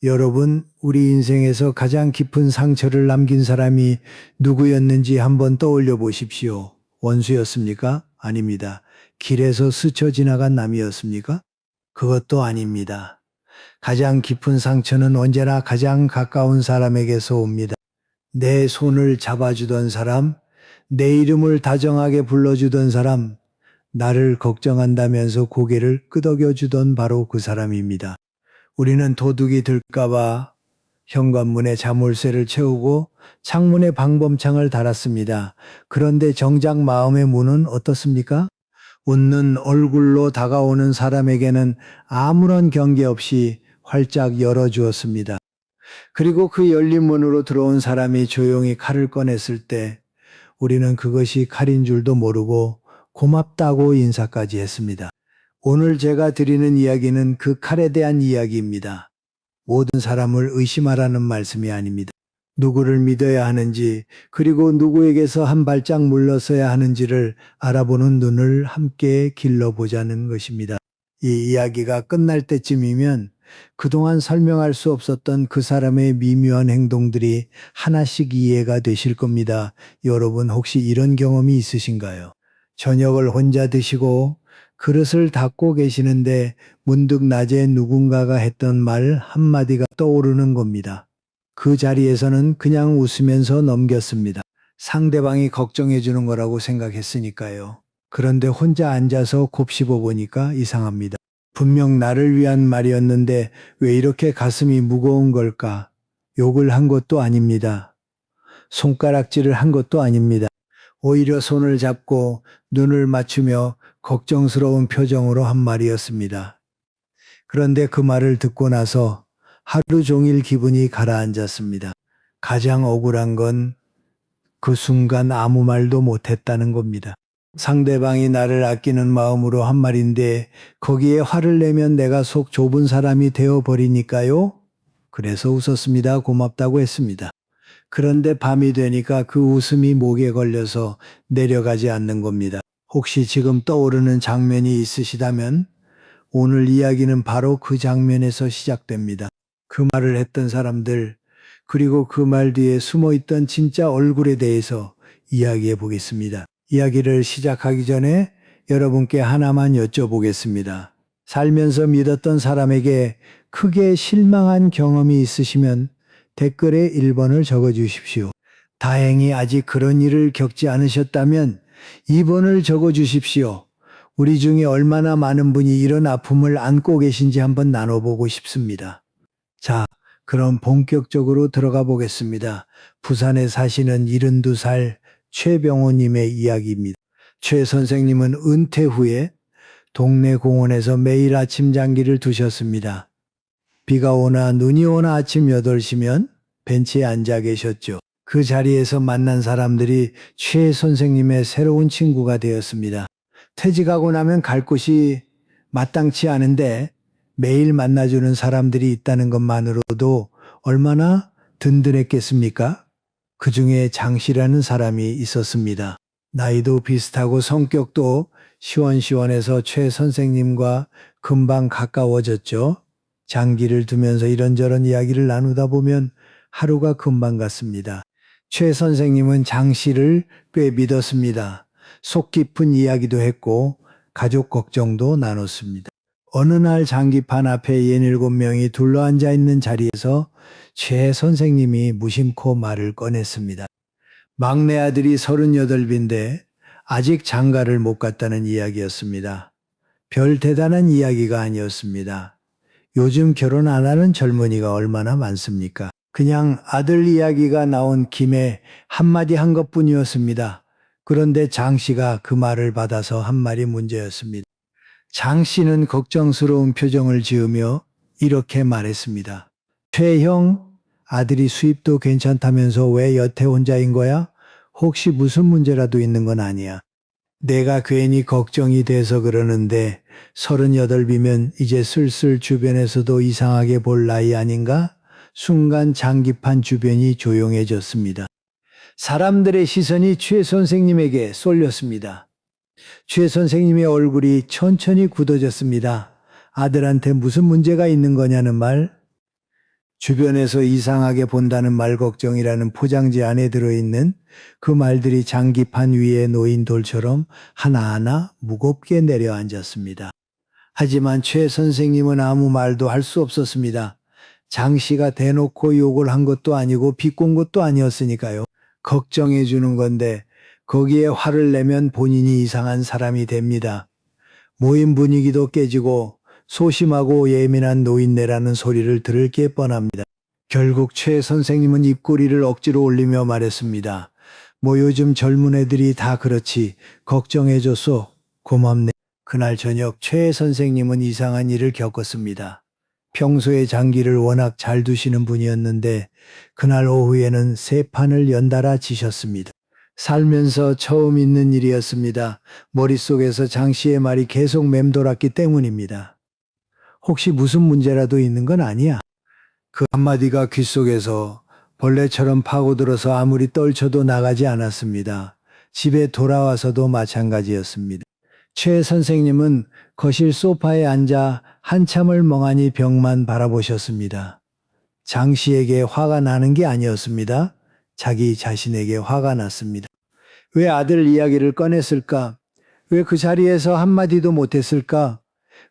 여러분, 우리 인생에서 가장 깊은 상처를 남긴 사람이 누구였는지 한번 떠올려 보십시오. 원수였습니까? 아닙니다. 길에서 스쳐 지나간 남이었습니까? 그것도 아닙니다. 가장 깊은 상처는 언제나 가장 가까운 사람에게서 옵니다. 내 손을 잡아주던 사람, 내 이름을 다정하게 불러주던 사람, 나를 걱정한다면서 고개를 끄덕여주던 바로 그 사람입니다. 우리는 도둑이 들까봐 현관문에 자물쇠를 채우고 창문에 방범창을 달았습니다. 그런데 정작 마음의 문은 어떻습니까? 웃는 얼굴로 다가오는 사람에게는 아무런 경계 없이 활짝 열어주었습니다. 그리고 그 열린 문으로 들어온 사람이 조용히 칼을 꺼냈을 때 우리는 그것이 칼인 줄도 모르고 고맙다고 인사까지 했습니다. 오늘 제가 드리는 이야기는 그 칼에 대한 이야기입니다. 모든 사람을 의심하라는 말씀이 아닙니다. 누구를 믿어야 하는지, 그리고 누구에게서 한 발짝 물러서야 하는지를 알아보는 눈을 함께 길러보자는 것입니다. 이 이야기가 끝날 때쯤이면 그동안 설명할 수 없었던 그 사람의 미묘한 행동들이 하나씩 이해가 되실 겁니다. 여러분 혹시 이런 경험이 있으신가요? 저녁을 혼자 드시고 그릇을 닦고 계시는데 문득 낮에 누군가가 했던 말 한마디가 떠오르는 겁니다. 그 자리에서는 그냥 웃으면서 넘겼습니다. 상대방이 걱정해 주는 거라고 생각했으니까요. 그런데 혼자 앉아서 곱씹어 보니까 이상합니다. 분명 나를 위한 말이었는데 왜 이렇게 가슴이 무거운 걸까? 욕을 한 것도 아닙니다. 손가락질을 한 것도 아닙니다. 오히려 손을 잡고 눈을 맞추며 걱정스러운 표정으로 한 말이었습니다. 그런데 그 말을 듣고 나서 하루 종일 기분이 가라앉았습니다. 가장 억울한 건 그 순간 아무 말도 못했다는 겁니다. 상대방이 나를 아끼는 마음으로 한 말인데 거기에 화를 내면 내가 속 좁은 사람이 되어버리니까요. 그래서 웃었습니다. 고맙다고 했습니다. 그런데 밤이 되니까 그 웃음이 목에 걸려서 내려가지 않는 겁니다. 혹시 지금 떠오르는 장면이 있으시다면 오늘 이야기는 바로 그 장면에서 시작됩니다. 그 말을 했던 사람들, 그리고 그 말 뒤에 숨어있던 진짜 얼굴에 대해서 이야기해 보겠습니다. 이야기를 시작하기 전에 여러분께 하나만 여쭤보겠습니다. 살면서 믿었던 사람에게 크게 실망한 경험이 있으시면 댓글에 1번을 적어 주십시오. 다행히 아직 그런 일을 겪지 않으셨다면 2번을 적어 주십시오. 우리 중에 얼마나 많은 분이 이런 아픔을 안고 계신지 한번 나눠보고 싶습니다. 자, 그럼 본격적으로 들어가 보겠습니다. 부산에 사시는 72살 최병호님의 이야기입니다. 최 선생님은 은퇴 후에 동네 공원에서 매일 아침 장기를 두셨습니다. 비가 오나 눈이 오나 아침 8시면 벤치에 앉아 계셨죠. 그 자리에서 만난 사람들이 최 선생님의 새로운 친구가 되었습니다. 퇴직하고 나면 갈 곳이 마땅치 않은데 매일 만나주는 사람들이 있다는 것만으로도 얼마나 든든했겠습니까? 그 중에 장 씨라는 사람이 있었습니다. 나이도 비슷하고 성격도 시원시원해서 최 선생님과 금방 가까워졌죠. 장기를 두면서 이런저런 이야기를 나누다 보면 하루가 금방 갔습니다. 최 선생님은 장 씨를 꽤 믿었습니다. 속 깊은 이야기도 했고 가족 걱정도 나눴습니다. 어느 날 장기판 앞에 67명이 둘러앉아 있는 자리에서 최 선생님이 무심코 말을 꺼냈습니다. 막내 아들이 38인데 아직 장가를 못 갔다는 이야기였습니다. 별 대단한 이야기가 아니었습니다. 요즘 결혼 안 하는 젊은이가 얼마나 많습니까? 그냥 아들 이야기가 나온 김에 한마디 한 것뿐이었습니다. 그런데 장 씨가 그 말을 받아서 한 말이 문제였습니다. 장 씨는 걱정스러운 표정을 지으며 이렇게 말했습니다. 최형, 아들이 수입도 괜찮다면서 왜 여태 혼자인 거야? 혹시 무슨 문제라도 있는 건 아니야? 내가 괜히 걱정이 돼서 그러는데 38이면 이제 슬슬 주변에서도 이상하게 볼 나이 아닌가? 순간 장기판 주변이 조용해졌습니다. 사람들의 시선이 최 선생님에게 쏠렸습니다. 최 선생님의 얼굴이 천천히 굳어졌습니다. 아들한테 무슨 문제가 있는 거냐는 말. 주변에서 이상하게 본다는 말 걱정이라는 포장지 안에 들어있는 그 말들이 장기판 위에 놓인 돌처럼 하나하나 무겁게 내려앉았습니다. 하지만 최 선생님은 아무 말도 할 수 없었습니다. 장 씨가 대놓고 욕을 한 것도 아니고 비꼰 것도 아니었으니까요. 걱정해 주는 건데 거기에 화를 내면 본인이 이상한 사람이 됩니다. 모임 분위기도 깨지고 소심하고 예민한 노인네라는 소리를 들을 게 뻔합니다. 결국 최 선생님은 입꼬리를 억지로 올리며 말했습니다. 뭐 요즘 젊은 애들이 다 그렇지. 걱정해줘서 고맙네. 그날 저녁 최 선생님은 이상한 일을 겪었습니다. 평소에 장기를 워낙 잘 두시는 분이었는데 그날 오후에는 세 판을 연달아 지셨습니다. 살면서 처음 있는 일이었습니다. 머릿속에서 장 씨의 말이 계속 맴돌았기 때문입니다. 혹시 무슨 문제라도 있는 건 아니야? 그 한마디가 귓속에서 벌레처럼 파고들어서 아무리 떨쳐도 나가지 않았습니다. 집에 돌아와서도 마찬가지였습니다. 최 선생님은 거실 소파에 앉아 한참을 멍하니 벽만 바라보셨습니다. 장 씨에게 화가 나는 게 아니었습니다. 자기 자신에게 화가 났습니다. 왜 아들 이야기를 꺼냈을까? 왜 그 자리에서 한마디도 못했을까?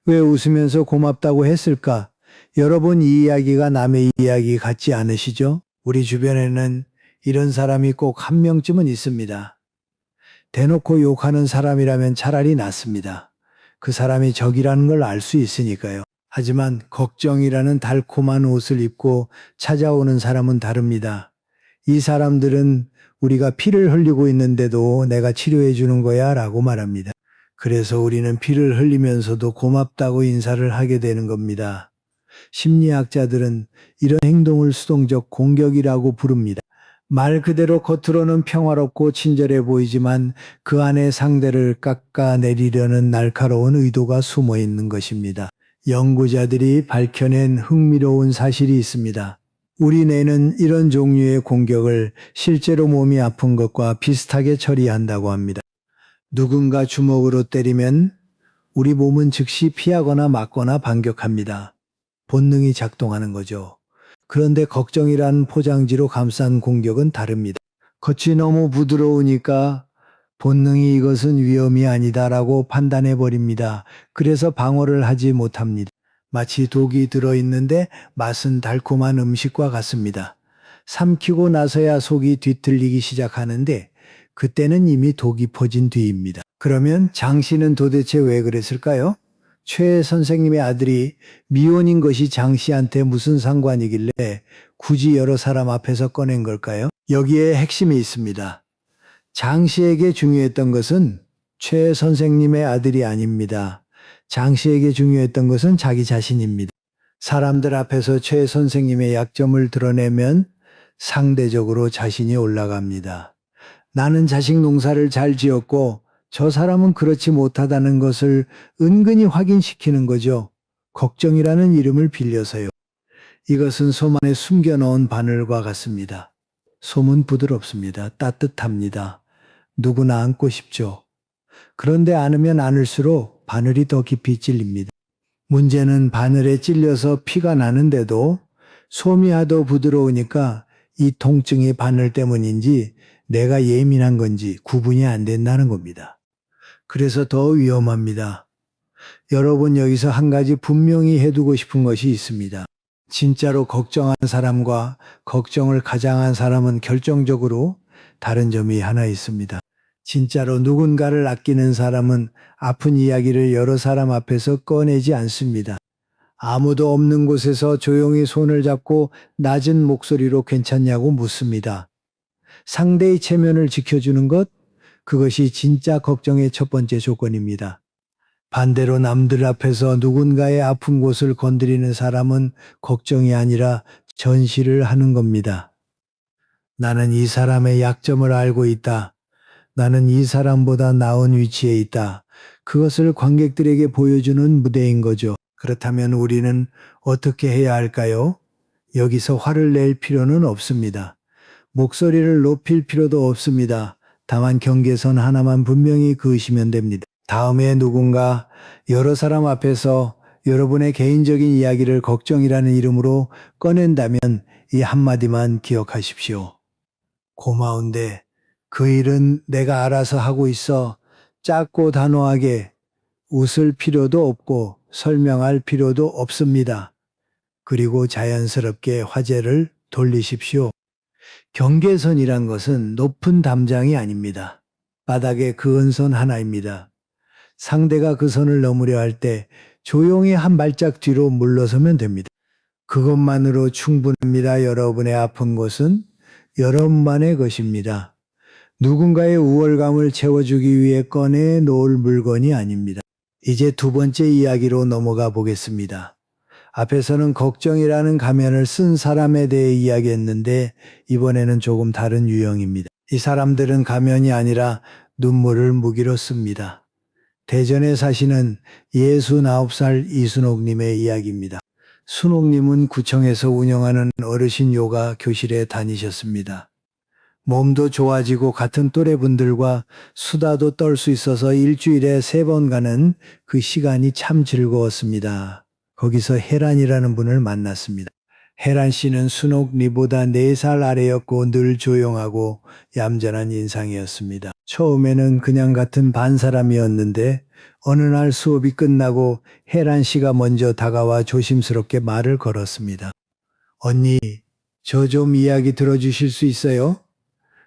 왜 웃으면서 고맙다고 했을까? 여러분, 이 이야기가 남의 이야기 같지 않으시죠? 우리 주변에는 이런 사람이 꼭 한 명쯤은 있습니다. 대놓고 욕하는 사람이라면 차라리 낫습니다. 그 사람이 적이라는 걸 알 수 있으니까요. 하지만 걱정이라는 달콤한 옷을 입고 찾아오는 사람은 다릅니다. 이 사람들은 우리가 피를 흘리고 있는데도 내가 치료해 주는 거야 라고 말합니다. 그래서 우리는 피를 흘리면서도 고맙다고 인사를 하게 되는 겁니다. 심리학자들은 이런 행동을 수동적 공격이라고 부릅니다. 말 그대로 겉으로는 평화롭고 친절해 보이지만 그 안에 상대를 깎아내리려는 날카로운 의도가 숨어 있는 것입니다. 연구자들이 밝혀낸 흥미로운 사실이 있습니다. 우리 뇌는 이런 종류의 공격을 실제로 몸이 아픈 것과 비슷하게 처리한다고 합니다. 누군가 주먹으로 때리면 우리 몸은 즉시 피하거나 맞거나 반격합니다. 본능이 작동하는 거죠. 그런데 걱정이란 포장지로 감싼 공격은 다릅니다. 겉이 너무 부드러우니까 본능이 이것은 위험이 아니다라고 판단해 버립니다. 그래서 방어를 하지 못합니다. 마치 독이 들어있는데 맛은 달콤한 음식과 같습니다. 삼키고 나서야 속이 뒤틀리기 시작하는데 그때는 이미 독이 퍼진 뒤입니다. 그러면 장 씨는 도대체 왜 그랬을까요? 최 선생님의 아들이 미혼인 것이 장 씨한테 무슨 상관이길래 굳이 여러 사람 앞에서 꺼낸 걸까요? 여기에 핵심이 있습니다. 장 씨에게 중요했던 것은 최 선생님의 아들이 아닙니다. 장 씨에게 중요했던 것은 자기 자신입니다. 사람들 앞에서 최 선생님의 약점을 드러내면 상대적으로 자신이 올라갑니다. 나는 자식 농사를 잘 지었고 저 사람은 그렇지 못하다는 것을 은근히 확인시키는 거죠. 걱정이라는 이름을 빌려서요. 이것은 솜 안에 숨겨놓은 바늘과 같습니다. 솜은 부드럽습니다. 따뜻합니다. 누구나 안고 싶죠. 그런데 안으면 안을수록 바늘이 더 깊이 찔립니다. 문제는 바늘에 찔려서 피가 나는데도 솜이 하도 부드러우니까 이 통증이 바늘 때문인지 내가 예민한 건지 구분이 안 된다는 겁니다. 그래서 더 위험합니다. 여러분, 여기서 한 가지 분명히 해두고 싶은 것이 있습니다. 진짜로 걱정한 사람과 걱정을 가장한 사람은 결정적으로 다른 점이 하나 있습니다. 진짜로 누군가를 아끼는 사람은 아픈 이야기를 여러 사람 앞에서 꺼내지 않습니다. 아무도 없는 곳에서 조용히 손을 잡고 낮은 목소리로 괜찮냐고 묻습니다. 상대의 체면을 지켜주는 것, 그것이 진짜 걱정의 첫 번째 조건입니다. 반대로 남들 앞에서 누군가의 아픈 곳을 건드리는 사람은 걱정이 아니라 전시를 하는 겁니다. 나는 이 사람의 약점을 알고 있다. 나는 이 사람보다 나은 위치에 있다. 그것을 관객들에게 보여주는 무대인 거죠. 그렇다면 우리는 어떻게 해야 할까요? 여기서 화를 낼 필요는 없습니다. 목소리를 높일 필요도 없습니다. 다만 경계선 하나만 분명히 그으시면 됩니다. 다음에 누군가 여러 사람 앞에서 여러분의 개인적인 이야기를 걱정이라는 이름으로 꺼낸다면 이 한마디만 기억하십시오. 고마운데 그 일은 내가 알아서 하고 있어. 짧고 단호하게 웃을 필요도 없고 설명할 필요도 없습니다. 그리고 자연스럽게 화제를 돌리십시오. 경계선이란 것은 높은 담장이 아닙니다. 바닥에 그은 선 하나입니다. 상대가 그 선을 넘으려 할 때 조용히 한 발짝 뒤로 물러서면 됩니다. 그것만으로 충분합니다. 여러분의 아픈 곳은 여러분만의 것입니다. 누군가의 우월감을 채워주기 위해 꺼내 놓을 물건이 아닙니다. 이제 두 번째 이야기로 넘어가 보겠습니다. 앞에서는 걱정이라는 가면을 쓴 사람에 대해 이야기했는데 이번에는 조금 다른 유형입니다. 이 사람들은 가면이 아니라 눈물을 무기로 씁니다. 대전에 사시는 69살 이순옥님의 이야기입니다. 순옥님은 구청에서 운영하는 어르신 요가 교실에 다니셨습니다. 몸도 좋아지고 같은 또래분들과 수다도 떨 수 있어서 일주일에 3번 가는 그 시간이 참 즐거웠습니다. 거기서 혜란이라는 분을 만났습니다. 혜란 씨는 순옥니보다 4살 아래였고 늘 조용하고 얌전한 인상이었습니다. 처음에는 그냥 같은 반 사람이었는데 어느 날 수업이 끝나고 혜란 씨가 먼저 다가와 조심스럽게 말을 걸었습니다. 언니, 저 좀 이야기 들어주실 수 있어요?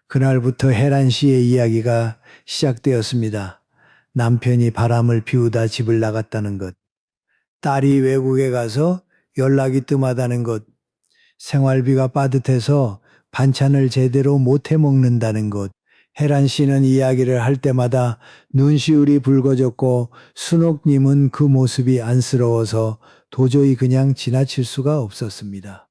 그날부터 혜란 씨의 이야기가 시작되었습니다. 남편이 바람을 피우다 집을 나갔다는 것, 딸이 외국에 가서 연락이 뜸하다는 것, 생활비가 빠듯해서 반찬을 제대로 못 해 먹는다는 것. 혜란 씨는 이야기를 할 때마다 눈시울이 붉어졌고 순옥님은 그 모습이 안쓰러워서 도저히 그냥 지나칠 수가 없었습니다.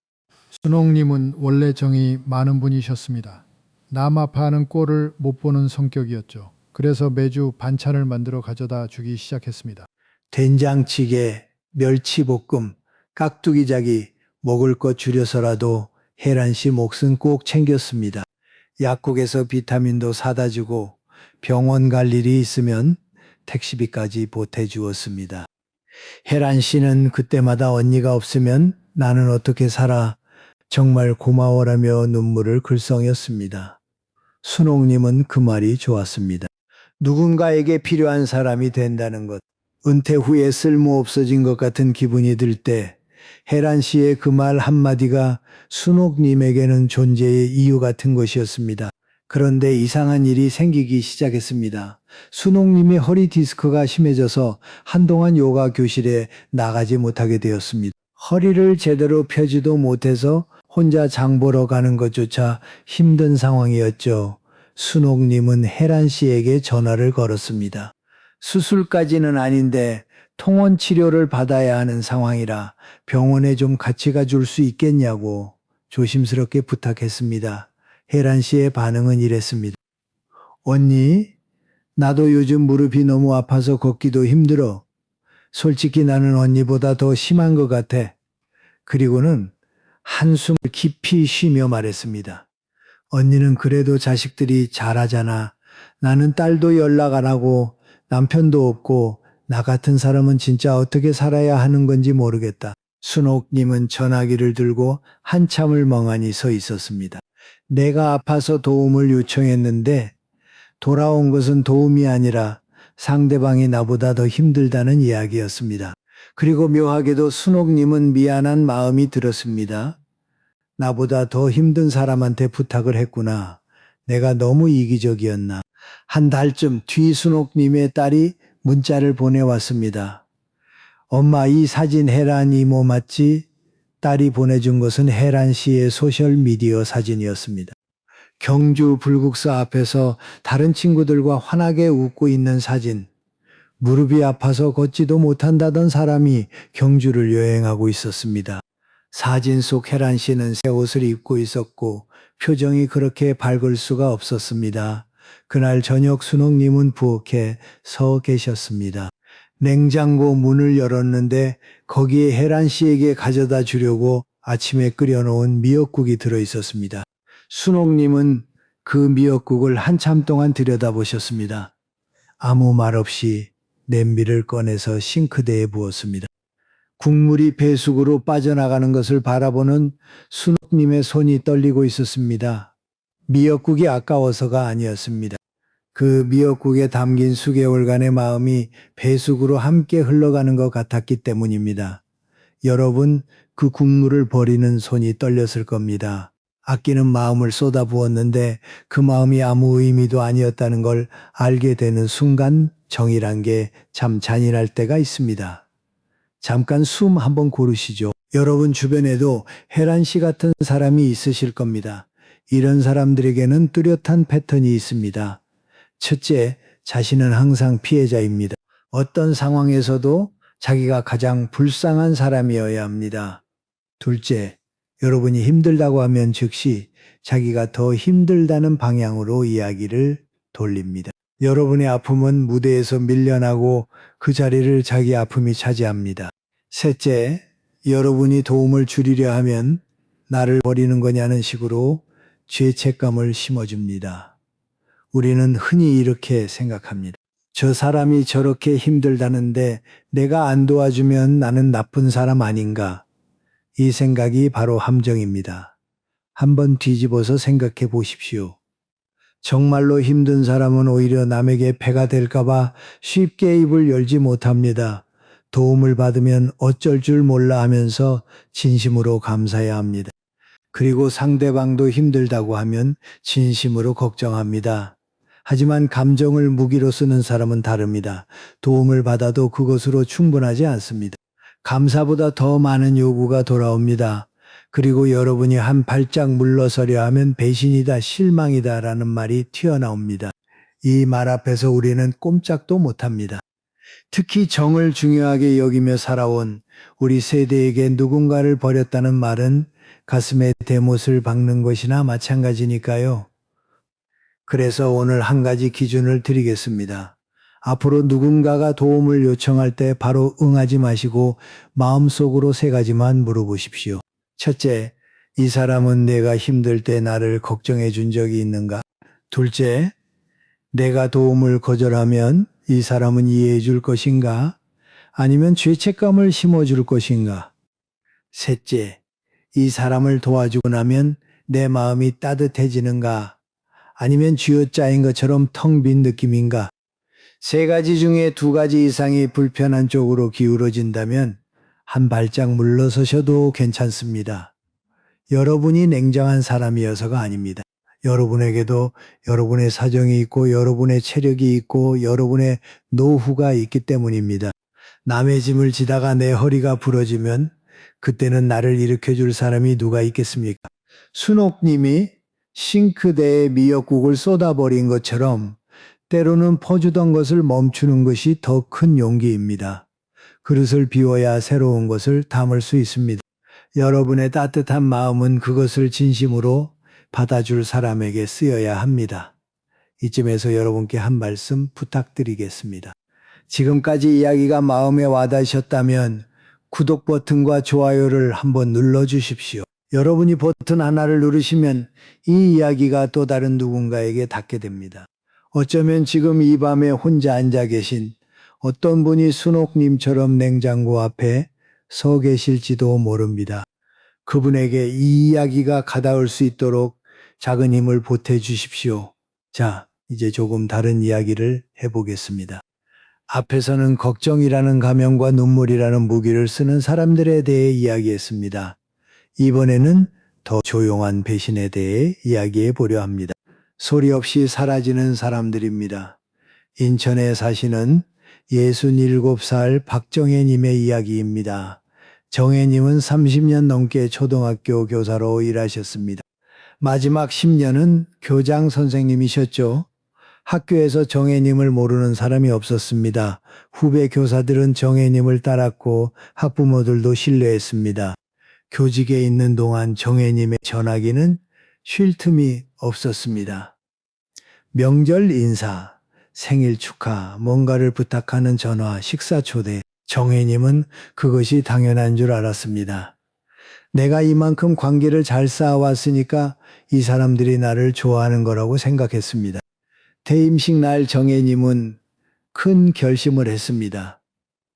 순옥님은 원래 정이 많은 분이셨습니다. 남 아파하는 꼴을 못 보는 성격이었죠. 그래서 매주 반찬을 만들어 가져다 주기 시작했습니다. 된장찌개, 멸치볶음, 깍두기자기 먹을 것 줄여서라도 혜란 씨 몫은 꼭 챙겼습니다. 약국에서 비타민도 사다 주고 병원 갈 일이 있으면 택시비까지 보태주었습니다. 혜란 씨는 그때마다 언니가 없으면 나는 어떻게 살아 정말 고마워라며 눈물을 글썽였습니다. 순옥님은 그 말이 좋았습니다. 누군가에게 필요한 사람이 된다는 것, 은퇴 후에 쓸모 없어진 것 같은 기분이 들 때 혜란 씨의 그 말 한마디가 순옥님에게는 존재의 이유 같은 것이었습니다. 그런데 이상한 일이 생기기 시작했습니다. 순옥님이 허리 디스크가 심해져서 한동안 요가 교실에 나가지 못하게 되었습니다. 허리를 제대로 펴지도 못해서 혼자 장 보러 가는 것조차 힘든 상황이었죠. 순옥님은 혜란 씨에게 전화를 걸었습니다. 수술까지는 아닌데 통원 치료를 받아야 하는 상황이라 병원에 좀 같이 가줄 수 있겠냐고 조심스럽게 부탁했습니다. 혜란 씨의 반응은 이랬습니다. 언니, 나도 요즘 무릎이 너무 아파서 걷기도 힘들어. 솔직히 나는 언니보다 더 심한 것 같아. 그리고는 한숨을 깊이 쉬며 말했습니다. 언니는 그래도 자식들이 잘하잖아. 나는 딸도 연락 안 하고 남편도 없고 나 같은 사람은 진짜 어떻게 살아야 하는 건지 모르겠다. 순옥님은 전화기를 들고 한참을 멍하니 서 있었습니다. 내가 아파서 도움을 요청했는데 돌아온 것은 도움이 아니라 상대방이 나보다 더 힘들다는 이야기였습니다. 그리고 묘하게도 순옥님은 미안한 마음이 들었습니다. 나보다 더 힘든 사람한테 부탁을 했구나. 내가 너무 이기적이었나. 한 달쯤 뒤 순옥님의 딸이 문자를 보내왔습니다. 엄마, 이 사진 혜란 이모 맞지? 딸이 보내준 것은 혜란 씨의 소셜미디어 사진이었습니다. 경주 불국사 앞에서 다른 친구들과 환하게 웃고 있는 사진. 무릎이 아파서 걷지도 못한다던 사람이 경주를 여행하고 있었습니다. 사진 속 혜란 씨는 새 옷을 입고 있었고 표정이 그렇게 밝을 수가 없었습니다. 그날 저녁 순옥님은 부엌에 서 계셨습니다. 냉장고 문을 열었는데 거기에 혜란 씨에게 가져다 주려고 아침에 끓여놓은 미역국이 들어있었습니다. 순옥님은 그 미역국을 한참 동안 들여다보셨습니다. 아무 말 없이 냄비를 꺼내서 싱크대에 부었습니다. 국물이 배숙으로 빠져나가는 것을 바라보는 순옥님의 손이 떨리고 있었습니다. 미역국이 아까워서가 아니었습니다. 그 미역국에 담긴 수개월간의 마음이 배숙으로 함께 흘러가는 것 같았기 때문입니다. 여러분, 그 국물을 버리는 손이 떨렸을 겁니다. 아끼는 마음을 쏟아부었는데 그 마음이 아무 의미도 아니었다는 걸 알게 되는 순간 정이란 게 참 잔인할 때가 있습니다. 잠깐 숨 한번 고르시죠. 여러분 주변에도 혜란 씨 같은 사람이 있으실 겁니다. 이런 사람들에게는 뚜렷한 패턴이 있습니다. 첫째, 자신은 항상 피해자입니다. 어떤 상황에서도 자기가 가장 불쌍한 사람이어야 합니다. 둘째, 여러분이 힘들다고 하면 즉시 자기가 더 힘들다는 방향으로 이야기를 돌립니다. 여러분의 아픔은 무대에서 밀려나고 그 자리를 자기 아픔이 차지합니다. 셋째, 여러분이 도움을 주리려 하면 나를 버리는 거냐는 식으로 죄책감을 심어줍니다. 우리는 흔히 이렇게 생각합니다. 저 사람이 저렇게 힘들다는데 내가 안 도와주면 나는 나쁜 사람 아닌가? 이 생각이 바로 함정입니다. 한번 뒤집어서 생각해 보십시오. 정말로 힘든 사람은 오히려 남에게 폐가 될까봐 쉽게 입을 열지 못합니다. 도움을 받으면 어쩔 줄 몰라 하면서 진심으로 감사해야 합니다. 그리고 상대방도 힘들다고 하면 진심으로 걱정합니다. 하지만 감정을 무기로 쓰는 사람은 다릅니다. 도움을 받아도 그것으로 충분하지 않습니다. 감사보다 더 많은 요구가 돌아옵니다. 그리고 여러분이 한 발짝 물러서려 하면 배신이다, 실망이다 라는 말이 튀어나옵니다. 이 말 앞에서 우리는 꼼짝도 못합니다. 특히 정을 중요하게 여기며 살아온 우리 세대에게 누군가를 버렸다는 말은 가슴에 대못을 박는 것이나 마찬가지니까요. 그래서 오늘 한 가지 기준을 드리겠습니다. 앞으로 누군가가 도움을 요청할 때 바로 응하지 마시고 마음속으로 세 가지만 물어보십시오. 첫째, 이 사람은 내가 힘들 때 나를 걱정해 준 적이 있는가? 둘째, 내가 도움을 거절하면 이 사람은 이해해 줄 것인가? 아니면 죄책감을 심어줄 것인가? 셋째, 이 사람을 도와주고 나면 내 마음이 따뜻해지는가? 아니면 쥐어짜인 것처럼 텅 빈 느낌인가? 세 가지 중에 두 가지 이상이 불편한 쪽으로 기울어진다면 한 발짝 물러서셔도 괜찮습니다. 여러분이 냉정한 사람이어서가 아닙니다. 여러분에게도 여러분의 사정이 있고 여러분의 체력이 있고 여러분의 노후가 있기 때문입니다. 남의 짐을 지다가 내 허리가 부러지면 그때는 나를 일으켜줄 사람이 누가 있겠습니까? 순옥님이 싱크대에 미역국을 쏟아버린 것처럼 때로는 퍼주던 것을 멈추는 것이 더 큰 용기입니다. 그릇을 비워야 새로운 것을 담을 수 있습니다. 여러분의 따뜻한 마음은 그것을 진심으로 받아줄 사람에게 쓰여야 합니다. 이쯤에서 여러분께 한 말씀 부탁드리겠습니다. 지금까지 이야기가 마음에 와닿으셨다면 구독 버튼과 좋아요를 한번 눌러주십시오. 여러분이 버튼 하나를 누르시면 이 이야기가 또 다른 누군가에게 닿게 됩니다. 어쩌면 지금 이 밤에 혼자 앉아 계신 어떤 분이 순옥님처럼 냉장고 앞에 서 계실지도 모릅니다. 그분에게 이 이야기가 가닿을 수 있도록 작은 힘을 보태 주십시오. 자, 이제 조금 다른 이야기를 해보겠습니다. 앞에서는 걱정이라는 가면과 눈물이라는 무기를 쓰는 사람들에 대해 이야기했습니다. 이번에는 더 조용한 배신에 대해 이야기해 보려 합니다. 소리 없이 사라지는 사람들입니다. 인천에 사시는 67살 박정혜님의 이야기입니다. 정혜님은 30년 넘게 초등학교 교사로 일하셨습니다. 마지막 10년은 교장 선생님이셨죠. 학교에서 정혜님을 모르는 사람이 없었습니다. 후배 교사들은 정혜님을 따랐고 학부모들도 신뢰했습니다. 교직에 있는 동안 정혜님의 전화기는 쉴 틈이 없었습니다. 명절 인사, 생일 축하, 뭔가를 부탁하는 전화, 식사 초대, 정혜님은 그것이 당연한 줄 알았습니다. 내가 이만큼 관계를 잘 쌓아왔으니까 이 사람들이 나를 좋아하는 거라고 생각했습니다. 퇴임식 날 정혜님은 큰 결심을 했습니다.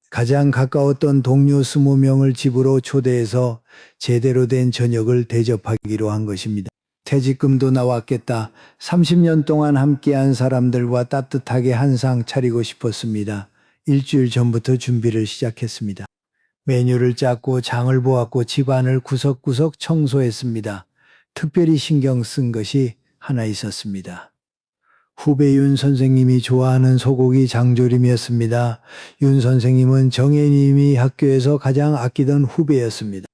가장 가까웠던 동료 20명을 집으로 초대해서 제대로 된 저녁을 대접하기로 한 것입니다. 퇴직금도 나왔겠다. 30년 동안 함께한 사람들과 따뜻하게 한상 차리고 싶었습니다. 일주일 전부터 준비를 시작했습니다. 메뉴를 짰고 장을 보았고 집안을 구석구석 청소했습니다. 특별히 신경 쓴 것이 하나 있었습니다. 후배 윤 선생님이 좋아하는 소고기 장조림이었습니다. 윤 선생님은 정혜님이 학교에서 가장 아끼던 후배였습니다.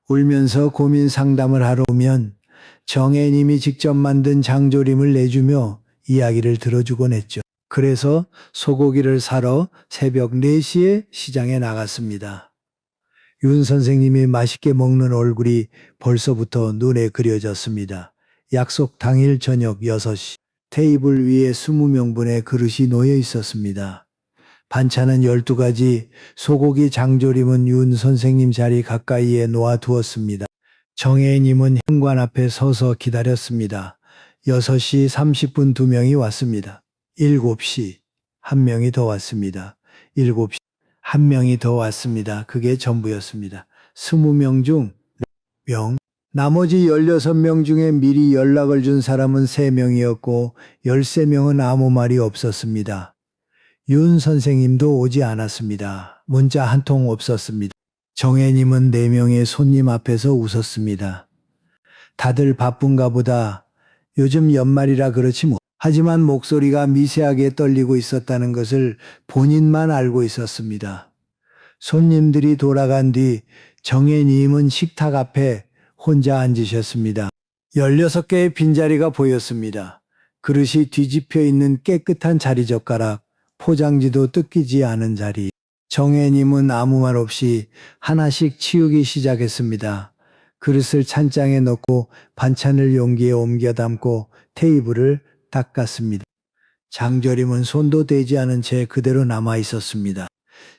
울면서 고민 상담을 하러 오면 정혜님이 직접 만든 장조림을 내주며 이야기를 들어주곤 했죠. 그래서 소고기를 사러 새벽 4시에 시장에 나갔습니다. 윤 선생님이 맛있게 먹는 얼굴이 벌써부터 눈에 그려졌습니다. 약속 당일 저녁 6시. 테이블 위에 20명분의 그릇이 놓여 있었습니다. 반찬은 12가지, 소고기 장조림은 윤 선생님 자리 가까이에 놓아두었습니다. 정혜님은 현관 앞에 서서 기다렸습니다. 6시 30분 2명이 왔습니다. 7시 1명이 더 왔습니다. 7시 1명이 더 왔습니다. 그게 전부였습니다. 20명 중 4명. 나머지 16명 중에 미리 연락을 준 사람은 3명이었고 13명은 아무 말이 없었습니다. 윤 선생님도 오지 않았습니다. 문자 한 통 없었습니다. 정혜님은 4명의 손님 앞에서 웃었습니다. 다들 바쁜가 보다. 요즘 연말이라 그렇지 뭐. 하지만 목소리가 미세하게 떨리고 있었다는 것을 본인만 알고 있었습니다. 손님들이 돌아간 뒤 정혜님은 식탁 앞에 혼자 앉으셨습니다. 16개의 빈자리가 보였습니다. 그릇이 뒤집혀 있는 깨끗한 자리젓가락, 포장지도 뜯기지 않은 자리. 정혜님은 아무 말 없이 하나씩 치우기 시작했습니다. 그릇을 찬장에 넣고 반찬을 용기에 옮겨 담고 테이블을 닦았습니다. 장조림은 손도 대지 않은 채 그대로 남아 있었습니다.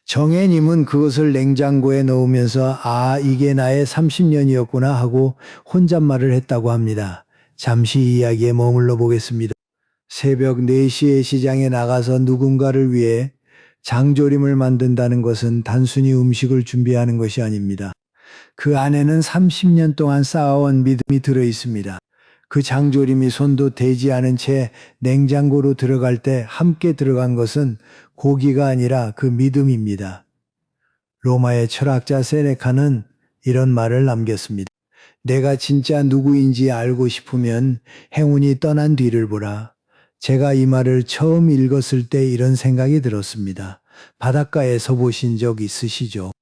정혜님은 그것을 냉장고에 넣으면서 이게 나의 30년이었구나 하고 혼잣말을 했다고 합니다. 잠시 이야기에 머물러 보겠습니다. 새벽 4시에 시장에 나가서 누군가를 위해 장조림을 만든다는 것은 단순히 음식을 준비하는 것이 아닙니다. 그 안에는 30년 동안 쌓아온 믿음이 들어 있습니다. 그 장조림이 손도 대지 않은 채 냉장고로 들어갈 때 함께 들어간 것은 고기가 아니라 그 믿음입니다. 로마의 철학자 세네카는 이런 말을 남겼습니다. 내가 진짜 누구인지 알고 싶으면 행운이 떠난 뒤를 보라. 제가 이 말을 처음 읽었을 때 이런 생각이 들었습니다. 바닷가에 서 보신 적 있으시죠?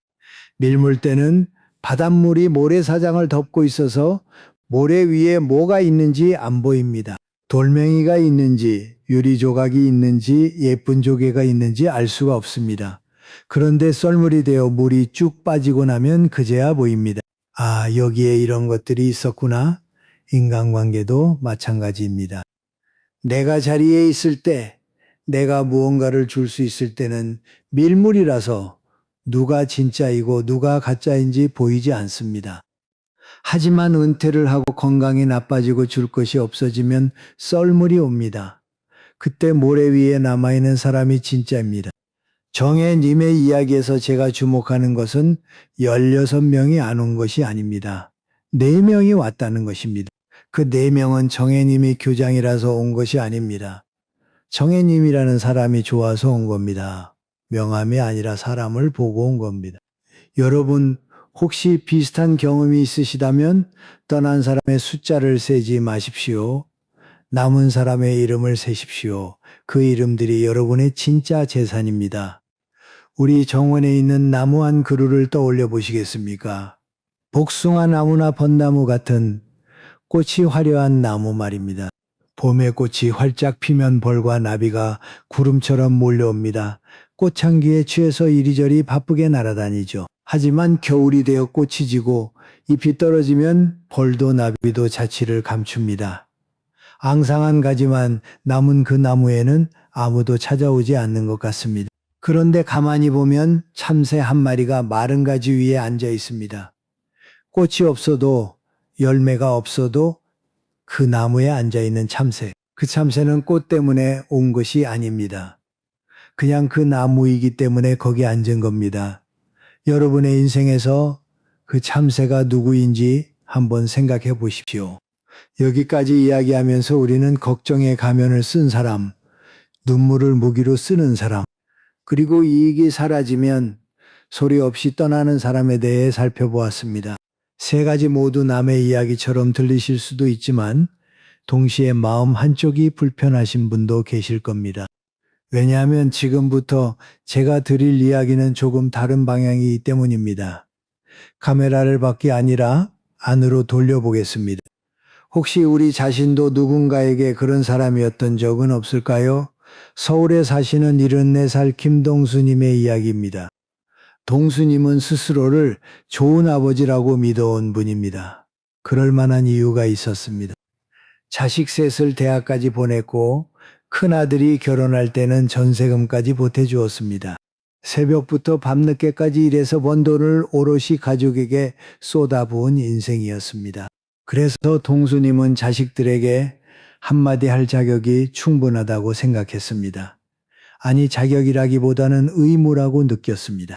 밀물때는 바닷물이 모래사장을 덮고 있어서 모래 위에 뭐가 있는지 안 보입니다. 돌멩이가 있는지 유리 조각이 있는지 예쁜 조개가 있는지 알 수가 없습니다. 그런데 썰물이 되어 물이 쭉 빠지고 나면 그제야 보입니다. 여기에 이런 것들이 있었구나. 인간관계도 마찬가지입니다. 내가 자리에 있을 때, 내가 무언가를 줄 수 있을 때는 밀물이라서 누가 진짜이고 누가 가짜인지 보이지 않습니다. 하지만 은퇴를 하고 건강이 나빠지고 줄 것이 없어지면 썰물이 옵니다. 그때 모래 위에 남아있는 사람이 진짜입니다. 정혜님의 이야기에서 제가 주목하는 것은 16명이 안 온 것이 아닙니다. 4명이 왔다는 것입니다. 그 4명은 정혜님이 교장이라서 온 것이 아닙니다. 정혜님이라는 사람이 좋아서 온 겁니다. 명함이 아니라 사람을 보고 온 겁니다. 여러분 혹시 비슷한 경험이 있으시다면 떠난 사람의 숫자를 세지 마십시오. 남은 사람의 이름을 세십시오. 그 이름들이 여러분의 진짜 재산입니다. 우리 정원에 있는 나무 한 그루를 떠올려 보시겠습니까? 복숭아 나무나 벚나무 같은 꽃이 화려한 나무 말입니다. 봄에 꽃이 활짝 피면 벌과 나비가 구름처럼 몰려옵니다. 꽃향기에 취해서 이리저리 바쁘게 날아다니죠. 하지만 겨울이 되어 꽃이 지고 잎이 떨어지면 벌도 나비도 자취를 감춥니다. 앙상한 가지만 남은 그 나무에는 아무도 찾아오지 않는 것 같습니다. 그런데 가만히 보면 참새 한 마리가 마른 가지 위에 앉아 있습니다. 꽃이 없어도 열매가 없어도 그 나무에 앉아 있는 참새. 그 참새는 꽃 때문에 온 것이 아닙니다. 그냥 그 나무이기 때문에 거기 앉은 겁니다. 여러분의 인생에서 그 참새가 누구인지 한번 생각해 보십시오. 여기까지 이야기하면서 우리는 걱정의 가면을 쓴 사람, 눈물을 무기로 쓰는 사람, 그리고 이익이 사라지면 소리 없이 떠나는 사람에 대해 살펴보았습니다. 세 가지 모두 남의 이야기처럼 들리실 수도 있지만 동시에 마음 한쪽이 불편하신 분도 계실 겁니다. 왜냐하면 지금부터 제가 드릴 이야기는 조금 다른 방향이기 때문입니다. 카메라를 밖이 아니라 안으로 돌려보겠습니다. 혹시 우리 자신도 누군가에게 그런 사람이었던 적은 없을까요? 서울에 사시는 74살 김동수님의 이야기입니다. 동수님은 스스로를 좋은 아버지라고 믿어온 분입니다. 그럴 만한 이유가 있었습니다. 자식 셋을 대학까지 보냈고 큰아들이 결혼할 때는 전세금까지 보태주었습니다. 새벽부터 밤늦게까지 일해서 번 돈을 오롯이 가족에게 쏟아부은 인생이었습니다. 그래서 동수님은 자식들에게 한마디 할 자격이 충분하다고 생각했습니다. 아니, 자격이라기보다는 의무라고 느꼈습니다.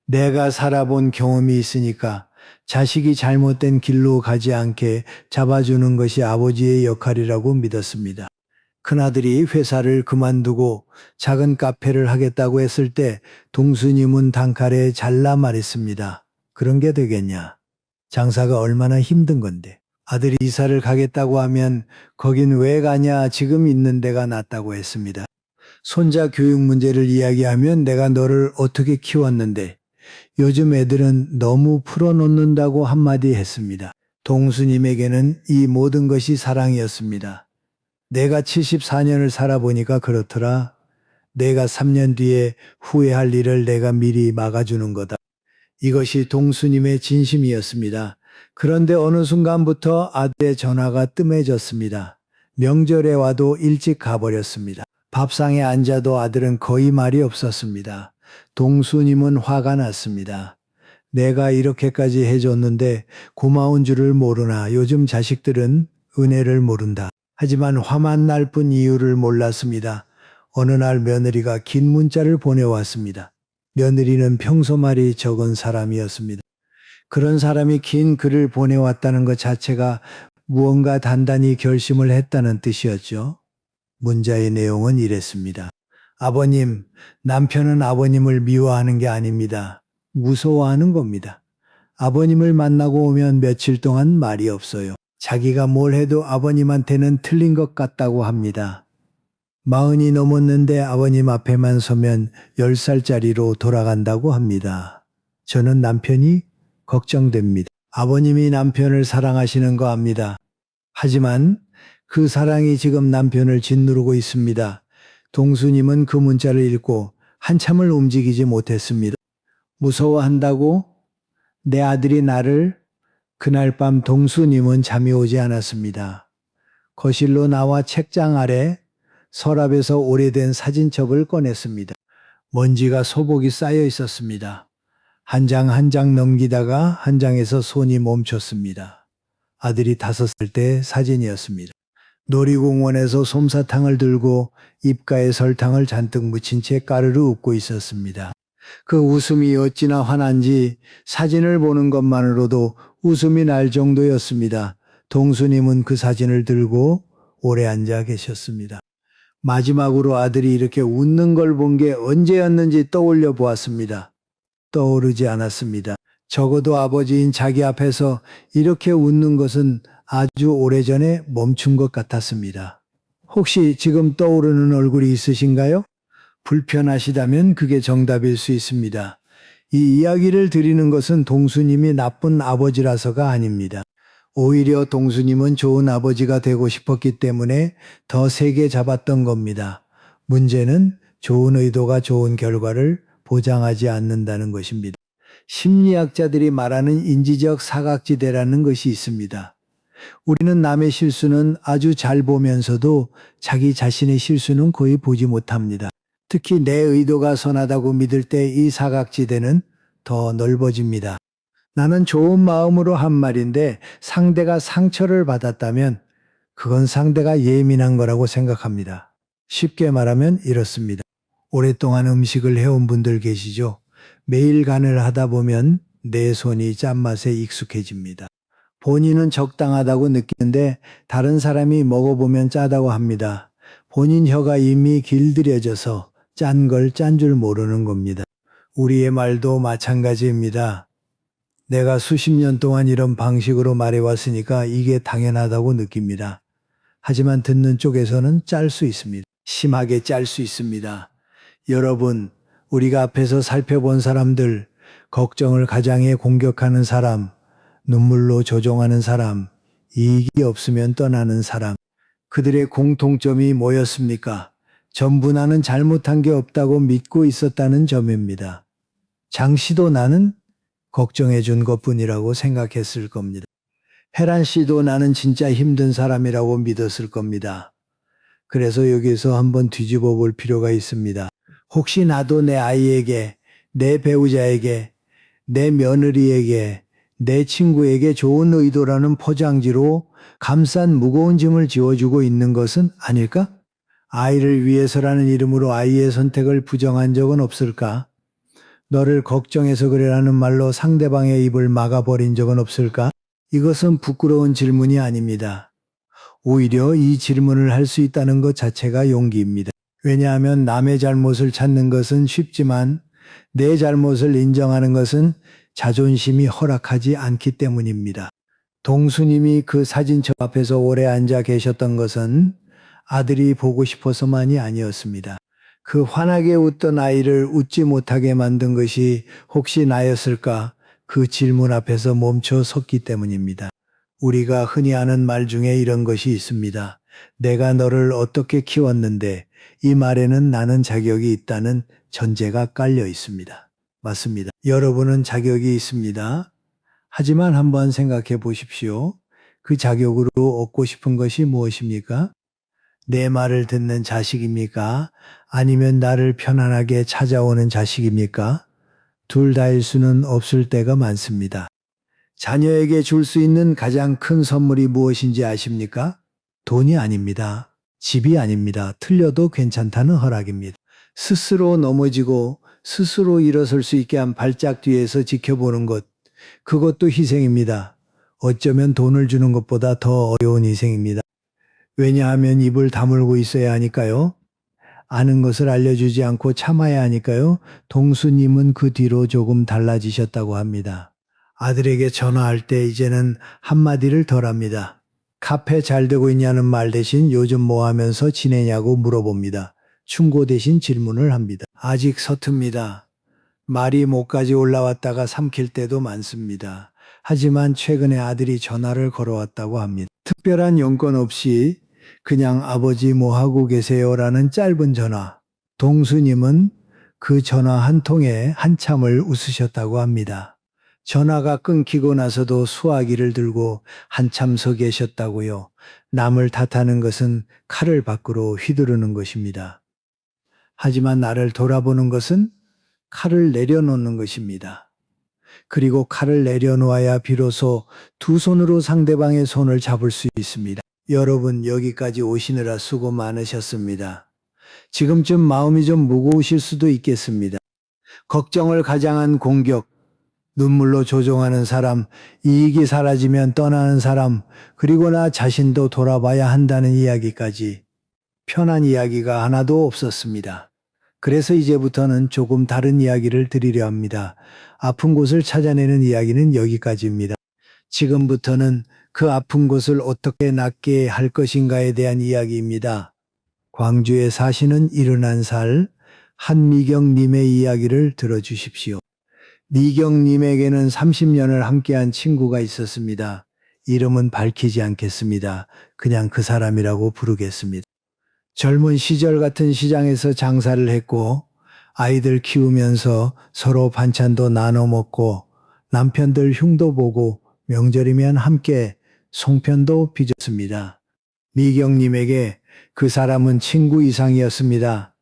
내가 살아본 경험이 있으니까 자식이 잘못된 길로 가지 않게 잡아주는 것이 아버지의 역할이라고 믿었습니다. 큰아들이 회사를 그만두고 작은 카페를 하겠다고 했을 때 동수님은 단칼에 잘라 말했습니다. 그런 게 되겠냐? 장사가 얼마나 힘든 건데. 아들이 이사를 가겠다고 하면 거긴 왜 가냐? 지금 있는 데가 낫다고 했습니다. 손자 교육 문제를 이야기하면 내가 너를 어떻게 키웠는데 요즘 애들은 너무 풀어놓는다고 한마디 했습니다. 동수님에게는 이 모든 것이 사랑이었습니다. 내가 74년을 살아보니까 그렇더라. 내가 3년 뒤에 후회할 일을 내가 미리 막아주는 거다. 이것이 동수님의 진심이었습니다. 그런데 어느 순간부터 아들의 전화가 뜸해졌습니다. 명절에 와도 일찍 가버렸습니다. 밥상에 앉아도 아들은 거의 말이 없었습니다. 동수님은 화가 났습니다. 내가 이렇게까지 해줬는데 고마운 줄을 모르나. 요즘 자식들은 은혜를 모른다. 하지만 화만 날 뿐 이유를 몰랐습니다. 어느 날 며느리가 긴 문자를 보내왔습니다. 며느리는 평소 말이 적은 사람이었습니다. 그런 사람이 긴 글을 보내왔다는 것 자체가 무언가 단단히 결심을 했다는 뜻이었죠. 문자의 내용은 이랬습니다. 아버님, 남편은 아버님을 미워하는 게 아닙니다. 무서워하는 겁니다. 아버님을 만나고 오면 며칠 동안 말이 없어요. 자기가 뭘 해도 아버님한테는 틀린 것 같다고 합니다. 40이 넘었는데 아버님 앞에만 서면 10살짜리로 돌아간다고 합니다. 저는 남편이 걱정됩니다. 아버님이 남편을 사랑하시는 거 압니다. 하지만 그 사랑이 지금 남편을 짓누르고 있습니다. 동수님은 그 문자를 읽고 한참을 움직이지 못했습니다. 무서워한다고? 내 아들이 나를? 그날 밤 동수님은 잠이 오지 않았습니다. 거실로 나와 책장 아래 서랍에서 오래된 사진첩을 꺼냈습니다. 먼지가 소복이 쌓여 있었습니다. 한 장 한 장 넘기다가 한 장에서 손이 멈췄습니다. 아들이 5살 때 사진이었습니다. 놀이공원에서 솜사탕을 들고 입가에 설탕을 잔뜩 묻힌 채 까르르 웃고 있었습니다. 그 웃음이 어찌나 환한지 사진을 보는 것만으로도 웃음이 날 정도였습니다. 동수님은 그 사진을 들고 오래 앉아 계셨습니다. 마지막으로 아들이 이렇게 웃는 걸 본 게 언제였는지 떠올려 보았습니다. 떠오르지 않았습니다. 적어도 아버지인 자기 앞에서 이렇게 웃는 것은 아주 오래전에 멈춘 것 같았습니다. 혹시 지금 떠오르는 얼굴이 있으신가요? 불편하시다면 그게 정답일 수 있습니다. 이 이야기를 드리는 것은 동수님이 나쁜 아버지라서가 아닙니다. 오히려 동수님은 좋은 아버지가 되고 싶었기 때문에 더 세게 잡았던 겁니다. 문제는 좋은 의도가 좋은 결과를 보장하지 않는다는 것입니다. 심리학자들이 말하는 인지적 사각지대라는 것이 있습니다. 우리는 남의 실수는 아주 잘 보면서도 자기 자신의 실수는 거의 보지 못합니다. 특히 내 의도가 선하다고 믿을 때 이 사각지대는 더 넓어집니다. 나는 좋은 마음으로 한 말인데 상대가 상처를 받았다면 그건 상대가 예민한 거라고 생각합니다. 쉽게 말하면 이렇습니다. 오랫동안 음식을 해온 분들 계시죠? 매일 간을 하다 보면 내 손이 짠맛에 익숙해집니다. 본인은 적당하다고 느끼는데 다른 사람이 먹어보면 짜다고 합니다. 본인 혀가 이미 길들여져서 짠 걸 짠 줄 모르는 겁니다. 우리의 말도 마찬가지입니다. 내가 수십 년 동안 이런 방식으로 말해왔으니까 이게 당연하다고 느낍니다. 하지만 듣는 쪽에서는 짤 수 있습니다. 심하게 짤 수 있습니다. 여러분, 우리가 앞에서 살펴본 사람들, 걱정을 가장해 공격하는 사람, 눈물로 조종하는 사람, 이익이 없으면 떠나는 사람, 그들의 공통점이 뭐였습니까? 전부 나는 잘못한 게 없다고 믿고 있었다는 점입니다. 장 씨도 나는 걱정해 준 것뿐이라고 생각했을 겁니다. 혜란 씨도 나는 진짜 힘든 사람이라고 믿었을 겁니다. 그래서 여기서 한번 뒤집어 볼 필요가 있습니다. 혹시 나도 내 아이에게, 내 배우자에게, 내 며느리에게, 내 친구에게 좋은 의도라는 포장지로 감싼 무거운 짐을 지워주고 있는 것은 아닐까? 아이를 위해서라는 이름으로 아이의 선택을 부정한 적은 없을까? 너를 걱정해서 그래라는 말로 상대방의 입을 막아버린 적은 없을까? 이것은 부끄러운 질문이 아닙니다. 오히려 이 질문을 할 수 있다는 것 자체가 용기입니다. 왜냐하면 남의 잘못을 찾는 것은 쉽지만 내 잘못을 인정하는 것은 자존심이 허락하지 않기 때문입니다. 동수님이 그 사진첩 앞에서 오래 앉아 계셨던 것은 아들이 보고 싶어서만이 아니었습니다. 그 환하게 웃던 아이를 웃지 못하게 만든 것이 혹시 나였을까? 그 질문 앞에서 멈춰 섰기 때문입니다. 우리가 흔히 하는 말 중에 이런 것이 있습니다. 내가 너를 어떻게 키웠는데 이 말에는 나는 자격이 있다는 전제가 깔려 있습니다. 맞습니다. 여러분은 자격이 있습니다. 하지만 한번 생각해 보십시오. 그 자격으로 얻고 싶은 것이 무엇입니까? 내 말을 듣는 자식입니까? 아니면 나를 편안하게 찾아오는 자식입니까? 둘 다일 수는 없을 때가 많습니다. 자녀에게 줄 수 있는 가장 큰 선물이 무엇인지 아십니까? 돈이 아닙니다. 집이 아닙니다. 틀려도 괜찮다는 허락입니다. 스스로 넘어지고 스스로 일어설 수 있게 한 발짝 뒤에서 지켜보는 것, 그것도 희생입니다. 어쩌면 돈을 주는 것보다 더 어려운 희생입니다. 왜냐하면 입을 다물고 있어야 하니까요. 아는 것을 알려주지 않고 참아야 하니까요. 동수님은 그 뒤로 조금 달라지셨다고 합니다. 아들에게 전화할 때 이제는 한마디를 덜 합니다. 카페 잘 되고 있냐는 말 대신 요즘 뭐 하면서 지내냐고 물어봅니다. 충고 대신 질문을 합니다. 아직 서툽니다. 말이 목까지 올라왔다가 삼킬 때도 많습니다. 하지만 최근에 아들이 전화를 걸어왔다고 합니다. 특별한 용건 없이 그냥 아버지 뭐 하고 계세요라는 짧은 전화. 동수님은 그 전화 한 통에 한참을 웃으셨다고 합니다. 전화가 끊기고 나서도 수화기를 들고 한참 서 계셨다고요. 남을 탓하는 것은 칼을 밖으로 휘두르는 것입니다. 하지만 나를 돌아보는 것은 칼을 내려놓는 것입니다. 그리고 칼을 내려놓아야 비로소 두 손으로 상대방의 손을 잡을 수 있습니다. 여러분, 여기까지 오시느라 수고 많으셨습니다. 지금쯤 마음이 좀 무거우실 수도 있겠습니다. 걱정을 가장한 공격, 눈물로 조종하는 사람, 이익이 사라지면 떠나는 사람, 그리고 나 자신도 돌아봐야 한다는 이야기까지 편한 이야기가 하나도 없었습니다. 그래서 이제부터는 조금 다른 이야기를 드리려 합니다. 아픈 곳을 찾아내는 이야기는 여기까지입니다. 지금부터는 그 아픈 곳을 어떻게 낫게 할 것인가에 대한 이야기입니다. 광주에 사시는 71살 한미경님의 이야기를 들어주십시오. 미경님에게는 30년을 함께한 친구가 있었습니다. 이름은 밝히지 않겠습니다. 그냥 그 사람이라고 부르겠습니다. 젊은 시절 같은 시장에서 장사를 했고 아이들 키우면서 서로 반찬도 나눠 먹고 남편들 흉도 보고 명절이면 함께 송편도 빚었습니다. 미경님에게 그 사람은 친구 이상이었습니다.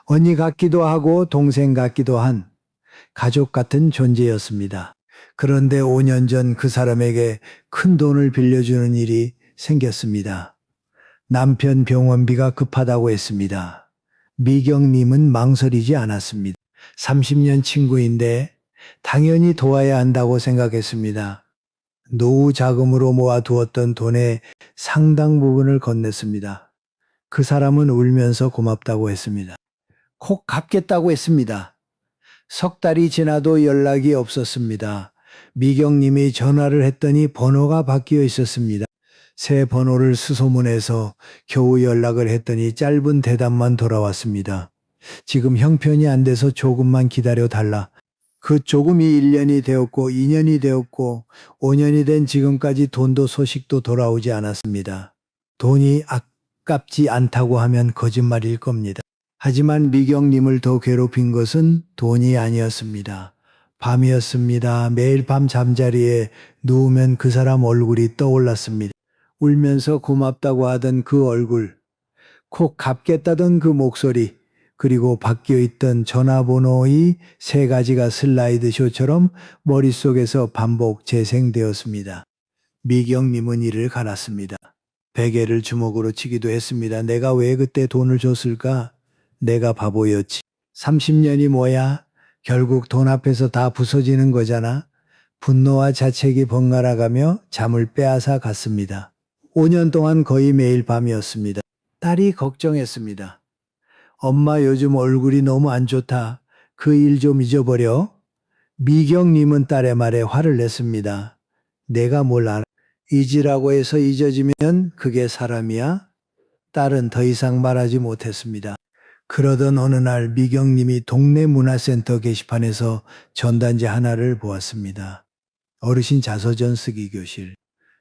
언니 같기도 하고 동생 같기도 한 가족 같은 존재였습니다. 그런데 5년 전 그 사람에게 큰 돈을 빌려주는 일이 생겼습니다. 남편 병원비가 급하다고 했습니다. 미경님은 망설이지 않았습니다. 30년 친구인데 당연히 도와야 한다고 생각했습니다. 노후 자금으로 모아두었던 돈의 상당 부분을 건넸습니다. 그 사람은 울면서 고맙다고 했습니다. 꼭 갚겠다고 했습니다. 석 달이 지나도 연락이 없었습니다. 미경님이 전화를 했더니 번호가 바뀌어 있었습니다. 새 번호를 수소문해서 겨우 연락을 했더니 짧은 대답만 돌아왔습니다. 지금 형편이 안 돼서 조금만 기다려 달라. 그 조금이 1년이 되었고 2년이 되었고 5년이 된 지금까지 돈도 소식도 돌아오지 않았습니다. 돈이 아깝지 않다고 하면 거짓말일 겁니다. 하지만 미경님을 더 괴롭힌 것은 돈이 아니었습니다. 밤이었습니다. 매일 밤 잠자리에 누우면 그 사람 얼굴이 떠올랐습니다. 울면서 고맙다고 하던 그 얼굴, 꼭 갚겠다던 그 목소리, 그리고 바뀌어있던 전화번호의 3가지가 슬라이드쇼처럼 머릿속에서 반복 재생되었습니다. 미경님은 이를 갈았습니다. 베개를 주먹으로 치기도 했습니다. 내가 왜 그때 돈을 줬을까? 내가 바보였지. 30년이 뭐야? 결국 돈 앞에서 다 부서지는 거잖아. 분노와 자책이 번갈아가며 잠을 빼앗아 갔습니다. 5년 동안 거의 매일 밤이었습니다. 딸이 걱정했습니다. 엄마 요즘 얼굴이 너무 안 좋다. 그 일 좀 잊어버려. 미경님은 딸의 말에 화를 냈습니다. 내가 뭘 알아. 잊으라고 해서 잊어지면 그게 사람이야? 딸은 더 이상 말하지 못했습니다. 그러던 어느 날 미경님이 동네 문화센터 게시판에서 전단지 하나를 보았습니다. 어르신 자서전 쓰기 교실.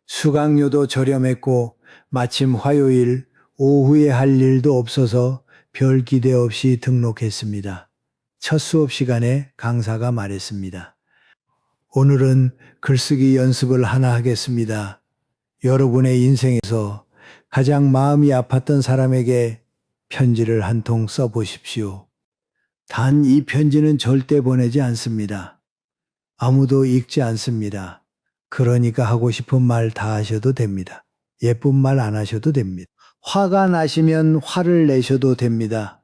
수강료도 저렴했고 마침 화요일 오후에 할 일도 없어서 별 기대 없이 등록했습니다. 첫 수업 시간에 강사가 말했습니다. 오늘은 글쓰기 연습을 하나 하겠습니다. 여러분의 인생에서 가장 마음이 아팠던 사람에게 편지를 한 통 써보십시오. 단 이 편지는 절대 보내지 않습니다. 아무도 읽지 않습니다. 그러니까 하고 싶은 말 다 하셔도 됩니다. 예쁜 말 안 하셔도 됩니다. 화가 나시면 화를 내셔도 됩니다.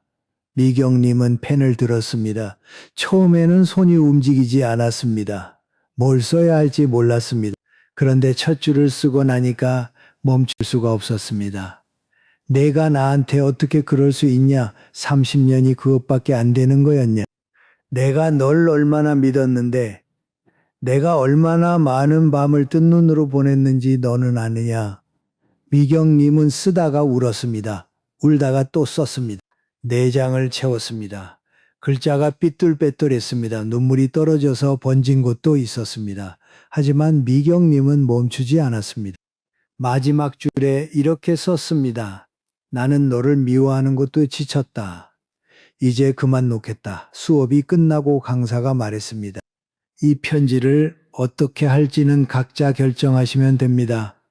미경님은 펜을 들었습니다. 처음에는 손이 움직이지 않았습니다. 뭘 써야 할지 몰랐습니다. 그런데 첫 줄을 쓰고 나니까 멈출 수가 없었습니다. 내가 나한테 어떻게 그럴 수 있냐? 30년이 그것밖에 안 되는 거였냐? 내가 널 얼마나 믿었는데 내가 얼마나 많은 밤을 뜬 눈으로 보냈는지 너는 아느냐? 미경님은 쓰다가 울었습니다. 울다가 또 썼습니다. 4장을 채웠습니다. 글자가 삐뚤빼뚤했습니다. 눈물이 떨어져서 번진 곳도 있었습니다. 하지만 미경님은 멈추지 않았습니다. 마지막 줄에 이렇게 썼습니다. 나는 너를 미워하는 것도 지쳤다. 이제 그만 놓겠다. 수업이 끝나고 강사가 말했습니다. 이 편지를 어떻게 할지는 각자 결정하시면 됩니다.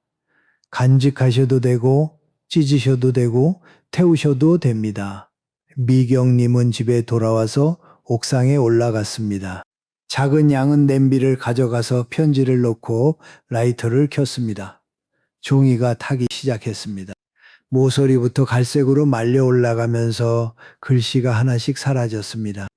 간직하셔도 되고 찢으셔도 되고 태우셔도 됩니다. 미경님은 집에 돌아와서 옥상에 올라갔습니다. 작은 양은 냄비를 가져가서 편지를 넣고 라이터를 켰습니다. 종이가 타기 시작했습니다. 모서리부터 갈색으로 말려 올라가면서 글씨가 하나씩 사라졌습니다.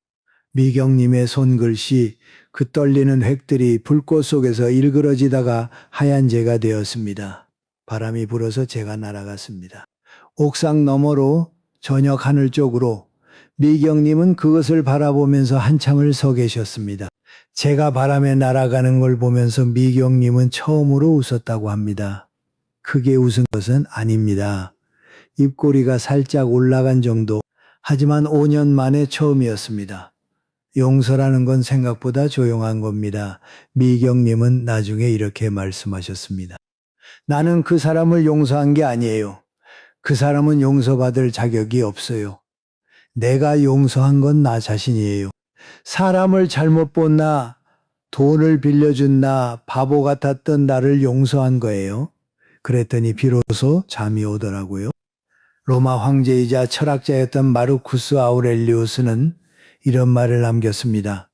미경님의 손글씨, 그 떨리는 획들이 불꽃 속에서 일그러지다가 하얀 재가 되었습니다. 바람이 불어서 재가 날아갔습니다. 옥상 너머로 저녁 하늘 쪽으로 미경님은 그것을 바라보면서 한참을 서 계셨습니다. 재가 바람에 날아가는 걸 보면서 미경님은 처음으로 웃었다고 합니다. 크게 웃은 것은 아닙니다. 입꼬리가 살짝 올라간 정도. 하지만 5년 만에 처음이었습니다. 용서라는 건 생각보다 조용한 겁니다. 미경님은 나중에 이렇게 말씀하셨습니다. 나는 그 사람을 용서한 게 아니에요. 그 사람은 용서받을 자격이 없어요. 내가 용서한 건 나 자신이에요. 사람을 잘못 본 나, 돈을 빌려준 나, 바보 같았던 나를 용서한 거예요. 그랬더니 비로소 잠이 오더라고요. 로마 황제이자 철학자였던 마르쿠스 아우렐리우스는 이런 말을 남겼습니다.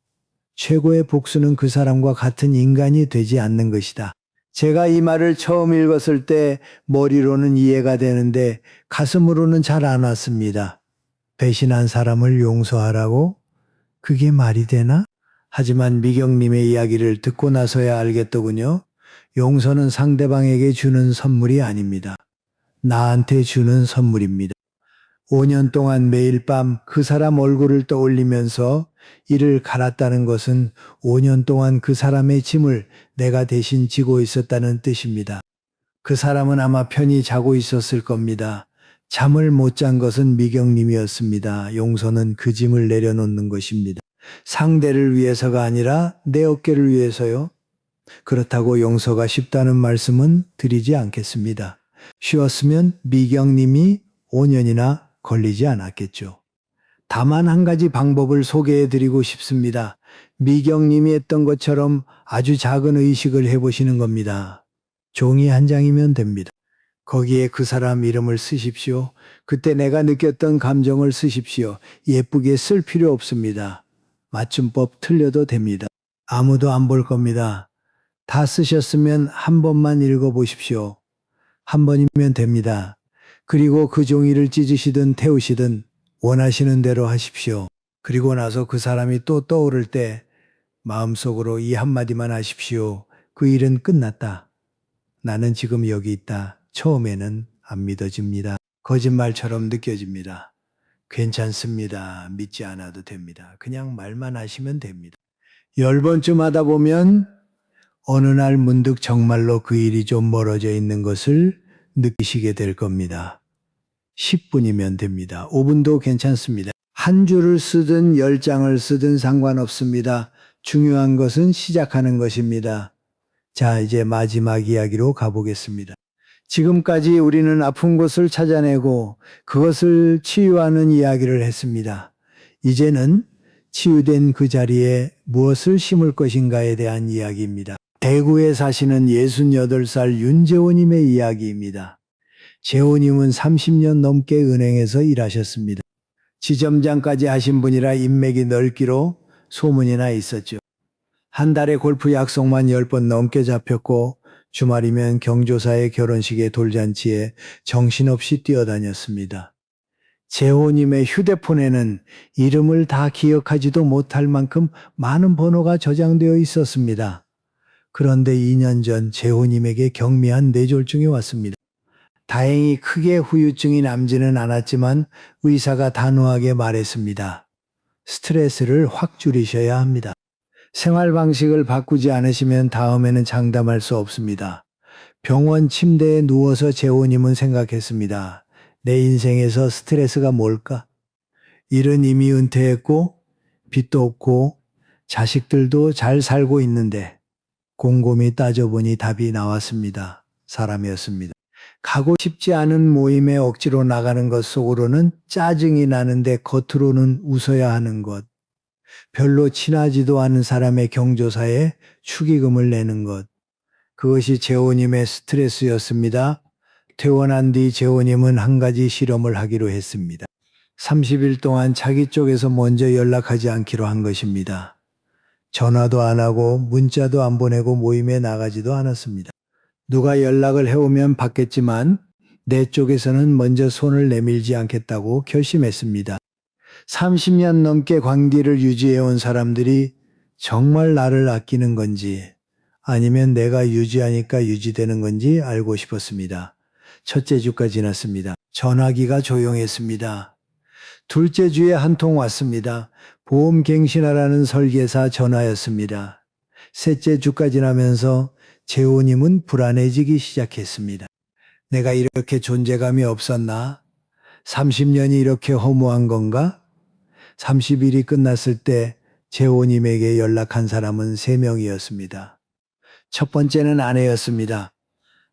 최고의 복수는 그 사람과 같은 인간이 되지 않는 것이다. 제가 이 말을 처음 읽었을 때 머리로는 이해가 되는데 가슴으로는 잘 안 왔습니다. 배신한 사람을 용서하라고? 그게 말이 되나? 하지만 미경님의 이야기를 듣고 나서야 알겠더군요. 용서는 상대방에게 주는 선물이 아닙니다. 나한테 주는 선물입니다. 5년 동안 매일 밤 그 사람 얼굴을 떠올리면서 이를 갈았다는 것은 5년 동안 그 사람의 짐을 내가 대신 지고 있었다는 뜻입니다. 그 사람은 아마 편히 자고 있었을 겁니다. 잠을 못 잔 것은 미경님이었습니다. 용서는 그 짐을 내려놓는 것입니다. 상대를 위해서가 아니라 내 어깨를 위해서요. 그렇다고 용서가 쉽다는 말씀은 드리지 않겠습니다. 쉬웠으면 미경님이 5년이나 걸리지 않았겠죠. 다만 한 가지 방법을 소개해 드리고 싶습니다. 미경님이 했던 것처럼 아주 작은 의식을 해보시는 겁니다. 종이 한 장이면 됩니다. 거기에 그 사람 이름을 쓰십시오. 그때 내가 느꼈던 감정을 쓰십시오. 예쁘게 쓸 필요 없습니다. 맞춤법 틀려도 됩니다. 아무도 안 볼 겁니다. 다 쓰셨으면 한 번만 읽어보십시오. 한 번이면 됩니다. 그리고 그 종이를 찢으시든 태우시든 원하시는 대로 하십시오. 그리고 나서 그 사람이 또 떠오를 때 마음속으로 이 한마디만 하십시오. 그 일은 끝났다. 나는 지금 여기 있다. 처음에는 안 믿어집니다. 거짓말처럼 느껴집니다. 괜찮습니다. 믿지 않아도 됩니다. 그냥 말만 하시면 됩니다. 10번쯤 하다 보면 어느 날 문득 정말로 그 일이 좀 멀어져 있는 것을 느끼시게 될 겁니다. 10분이면 됩니다. 5분도 괜찮습니다. 한 줄을 쓰든 10장을 쓰든 상관없습니다. 중요한 것은 시작하는 것입니다. 자, 이제 마지막 이야기로 가보겠습니다. 지금까지 우리는 아픈 곳을 찾아내고 그것을 치유하는 이야기를 했습니다. 이제는 치유된 그 자리에 무엇을 심을 것인가에 대한 이야기입니다. 대구에 사시는 68살 윤재호님의 이야기입니다. 재호님은 30년 넘게 은행에서 일하셨습니다. 지점장까지 하신 분이라 인맥이 넓기로 소문이 나 있었죠. 한 달에 골프 약속만 10번 넘게 잡혔고 주말이면 경조사의 결혼식에 돌잔치에 정신없이 뛰어다녔습니다. 재호님의 휴대폰에는 이름을 다 기억하지도 못할 만큼 많은 번호가 저장되어 있었습니다. 그런데 2년 전 재호님에게 경미한 뇌졸중이 왔습니다. 다행히 크게 후유증이 남지는 않았지만 의사가 단호하게 말했습니다. 스트레스를 확 줄이셔야 합니다. 생활 방식을 바꾸지 않으시면 다음에는 장담할 수 없습니다. 병원 침대에 누워서 재호님은 생각했습니다. 내 인생에서 스트레스가 뭘까? 일은 이미 은퇴했고 빚도 없고 자식들도 잘 살고 있는데 곰곰이 따져보니 답이 나왔습니다. 사람이었습니다. 가고 싶지 않은 모임에 억지로 나가는 것 속으로는 짜증이 나는데 겉으로는 웃어야 하는 것. 별로 친하지도 않은 사람의 경조사에 축의금을 내는 것. 그것이 재호님의 스트레스였습니다. 퇴원한 뒤 재호님은 한 가지 실험을 하기로 했습니다. 30일 동안 자기 쪽에서 먼저 연락하지 않기로 한 것입니다. 전화도 안 하고 문자도 안 보내고 모임에 나가지도 않았습니다. 누가 연락을 해오면 받겠지만 내 쪽에서는 먼저 손을 내밀지 않겠다고 결심했습니다. 30년 넘게 관계를 유지해온 사람들이 정말 나를 아끼는 건지 아니면 내가 유지하니까 유지되는 건지 알고 싶었습니다. 첫째 주가 지났습니다. 전화기가 조용했습니다. 둘째 주에 한 통 왔습니다. 보험갱신하라는 설계사 전화였습니다. 셋째 주가 지나면서 재호님은 불안해지기 시작했습니다. 내가 이렇게 존재감이 없었나? 30년이 이렇게 허무한 건가? 30일이 끝났을 때 재호님에게 연락한 사람은 3명이었습니다. 첫 번째는 아내였습니다.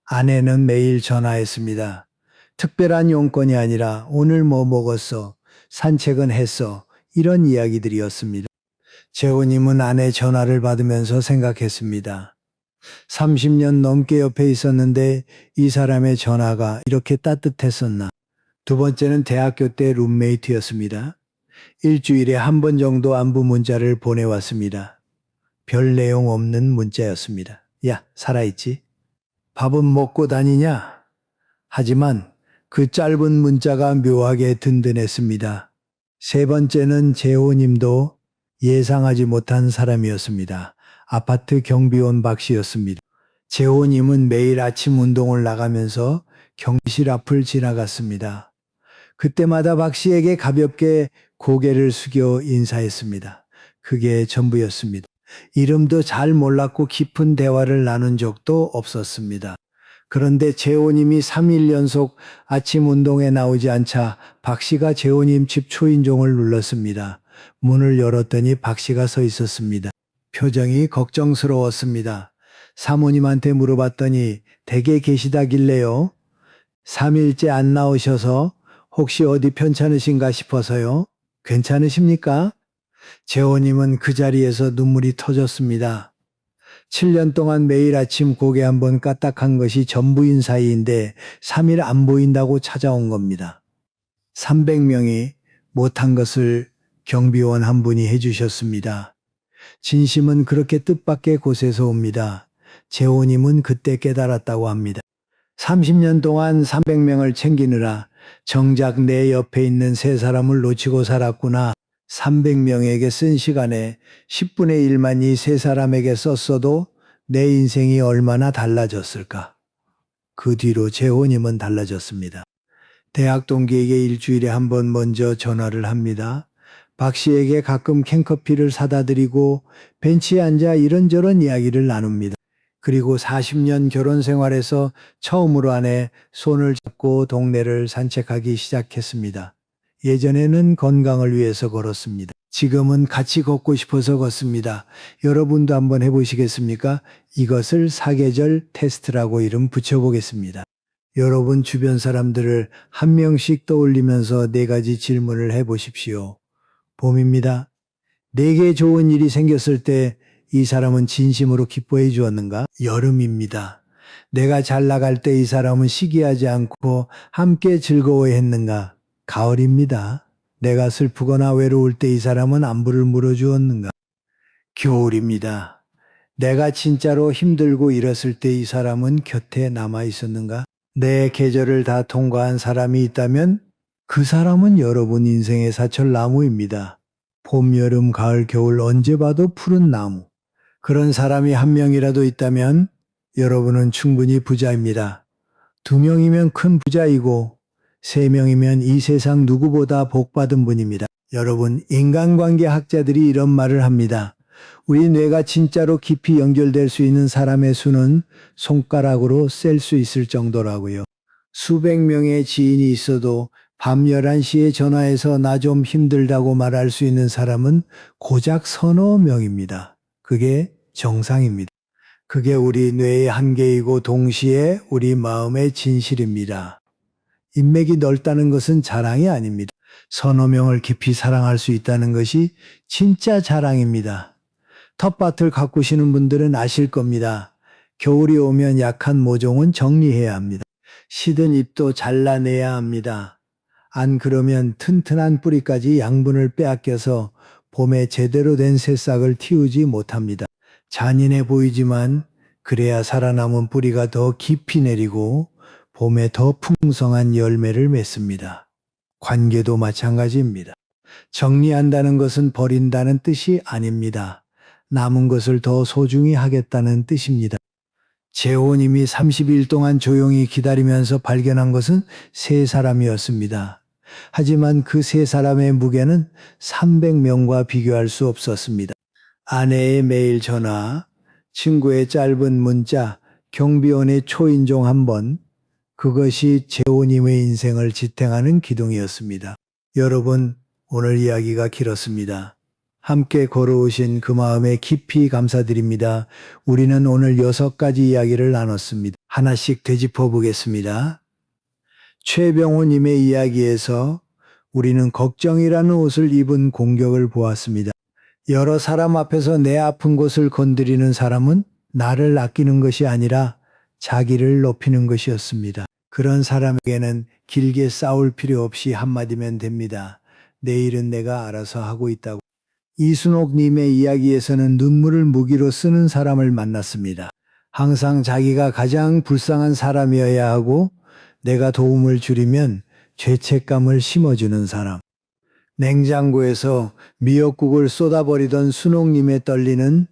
아내는 매일 전화했습니다. 특별한 용건이 아니라 오늘 뭐 먹었어? 산책은 했어? 이런 이야기들이었습니다. 재호님은 아내 전화를 받으면서 생각했습니다. 30년 넘게 옆에 있었는데 이 사람의 전화가 이렇게 따뜻했었나? 두 번째는 대학교 때 룸메이트였습니다. 일주일에 한 번 정도 안부 문자를 보내왔습니다. 별 내용 없는 문자였습니다. 야, 살아있지? 밥은 먹고 다니냐? 하지만 그 짧은 문자가 묘하게 든든했습니다. 세 번째는 재호님도 예상하지 못한 사람이었습니다. 아파트 경비원 박 씨였습니다. 재호님은 매일 아침 운동을 나가면서 경비실 앞을 지나갔습니다. 그때마다 박 씨에게 가볍게 고개를 숙여 인사했습니다. 그게 전부였습니다. 이름도 잘 몰랐고 깊은 대화를 나눈 적도 없었습니다. 그런데 재호님이 3일 연속 아침 운동에 나오지 않자 박 씨가 재호님 집 초인종을 눌렀습니다. 문을 열었더니 박 씨가 서 있었습니다. 표정이 걱정스러웠습니다. 사모님한테 물어봤더니 댁에 계시다길래요. 3일째 안 나오셔서 혹시 어디 편찮으신가 싶어서요. 괜찮으십니까? 재호님은 그 자리에서 눈물이 터졌습니다. 7년 동안 매일 아침 고개 한번 까딱한 것이 전부인 사이인데 3일 안 보인다고 찾아온 겁니다. 300명이 못한 것을 경비원 한 분이 해주셨습니다. 진심은 그렇게 뜻밖의 곳에서 옵니다. 재호님은 그때 깨달았다고 합니다. 30년 동안 300명을 챙기느라 정작 내 옆에 있는 세 사람을 놓치고 살았구나. 300명에게 쓴 시간에 10분의 1만 이 세 사람에게 썼어도 내 인생이 얼마나 달라졌을까. 그 뒤로 재호님은 달라졌습니다. 대학 동기에게 일주일에 한 번 먼저 전화를 합니다. 박 씨에게 가끔 캔커피를 사다 드리고 벤치에 앉아 이런저런 이야기를 나눕니다. 그리고 40년 결혼 생활에서 처음으로 아내 손을 잡고 동네를 산책하기 시작했습니다. 예전에는 건강을 위해서 걸었습니다. 지금은 같이 걷고 싶어서 걷습니다. 여러분도 한번 해보시겠습니까? 이것을 사계절 테스트라고 이름 붙여보겠습니다. 여러분 주변 사람들을 한 명씩 떠올리면서 4가지 질문을 해보십시오. 봄입니다. 내게 좋은 일이 생겼을 때 이 사람은 진심으로 기뻐해 주었는가? 여름입니다. 내가 잘 나갈 때 이 사람은 시기하지 않고 함께 즐거워했는가? 가을입니다. 내가 슬프거나 외로울 때 이 사람은 안부를 물어주었는가? 겨울입니다. 내가 진짜로 힘들고 이랬을 때 이 사람은 곁에 남아 있었는가? 내 계절을 다 통과한 사람이 있다면 그 사람은 여러분 인생의 사철나무입니다. 봄, 여름, 가을, 겨울 언제 봐도 푸른 나무. 그런 사람이 한 명이라도 있다면 여러분은 충분히 부자입니다. 2명이면 큰 부자이고 3명이면 이 세상 누구보다 복받은 분입니다. 여러분, 인간관계 학자들이 이런 말을 합니다. 우리 뇌가 진짜로 깊이 연결될 수 있는 사람의 수는 손가락으로 셀 수 있을 정도라고요. 수백 명의 지인이 있어도 밤 11시에 전화해서 나 좀 힘들다고 말할 수 있는 사람은 고작 서너 명입니다. 그게 정상입니다. 그게 우리 뇌의 한계이고 동시에 우리 마음의 진실입니다. 인맥이 넓다는 것은 자랑이 아닙니다. 서너 명을 깊이 사랑할 수 있다는 것이 진짜 자랑입니다. 텃밭을 가꾸시는 분들은 아실 겁니다. 겨울이 오면 약한 모종은 정리해야 합니다. 시든 잎도 잘라내야 합니다. 안 그러면 튼튼한 뿌리까지 양분을 빼앗겨서 봄에 제대로 된 새싹을 틔우지 못합니다. 잔인해 보이지만 그래야 살아남은 뿌리가 더 깊이 내리고 봄에 더 풍성한 열매를 맺습니다. 관계도 마찬가지입니다. 정리한다는 것은 버린다는 뜻이 아닙니다. 남은 것을 더 소중히 하겠다는 뜻입니다. 재호님이 30일 동안 조용히 기다리면서 발견한 것은 3사람이었습니다. 하지만 그 3사람의 무게는 300명과 비교할 수 없었습니다. 아내의 매일 전화, 친구의 짧은 문자, 경비원의 초인종 한 번, 그것이 재호님의 인생을 지탱하는 기둥이었습니다. 여러분, 오늘 이야기가 길었습니다. 함께 걸어오신 그 마음에 깊이 감사드립니다. 우리는 오늘 6가지 이야기를 나눴습니다. 하나씩 되짚어 보겠습니다. 최병호님의 이야기에서 우리는 걱정이라는 옷을 입은 공격을 보았습니다. 여러 사람 앞에서 내 아픈 곳을 건드리는 사람은 나를 아끼는 것이 아니라 자기를 높이는 것이었습니다. 그런 사람에게는 길게 싸울 필요 없이 한마디면 됩니다. 내일은 내가 알아서 하고 있다고. 이순옥님의 이야기에서는 눈물을 무기로 쓰는 사람을 만났습니다. 항상 자기가 가장 불쌍한 사람이어야 하고 내가 도움을 주려면 죄책감을 심어주는 사람. 냉장고에서 미역국을 쏟아버리던 순옥님의 떨리는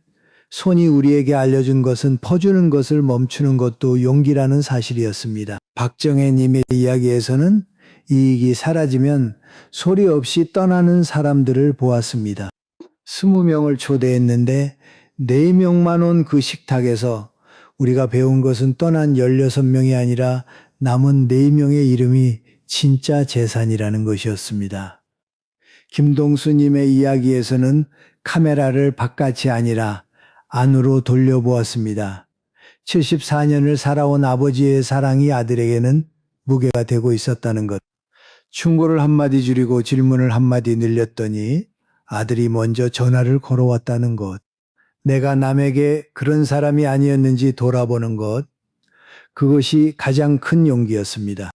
손이 우리에게 알려준 것은 퍼주는 것을 멈추는 것도 용기라는 사실이었습니다. 박정혜님의 이야기에서는 이익이 사라지면 소리 없이 떠나는 사람들을 보았습니다. 20명을 초대했는데 4명만 온 그 식탁에서 우리가 배운 것은 떠난 16명이 아니라 남은 4명의 이름이 진짜 재산이라는 것이었습니다. 김동수님의 이야기에서는 카메라를 바깥이 아니라 안으로 돌려보았습니다. 74년을 살아온 아버지의 사랑이 아들에게는 무게가 되고 있었다는 것. 충고를 한마디 줄이고 질문을 한마디 늘렸더니 아들이 먼저 전화를 걸어왔다는 것. 내가 남에게 그런 사람이 아니었는지 돌아보는 것. 그것이 가장 큰 용기였습니다.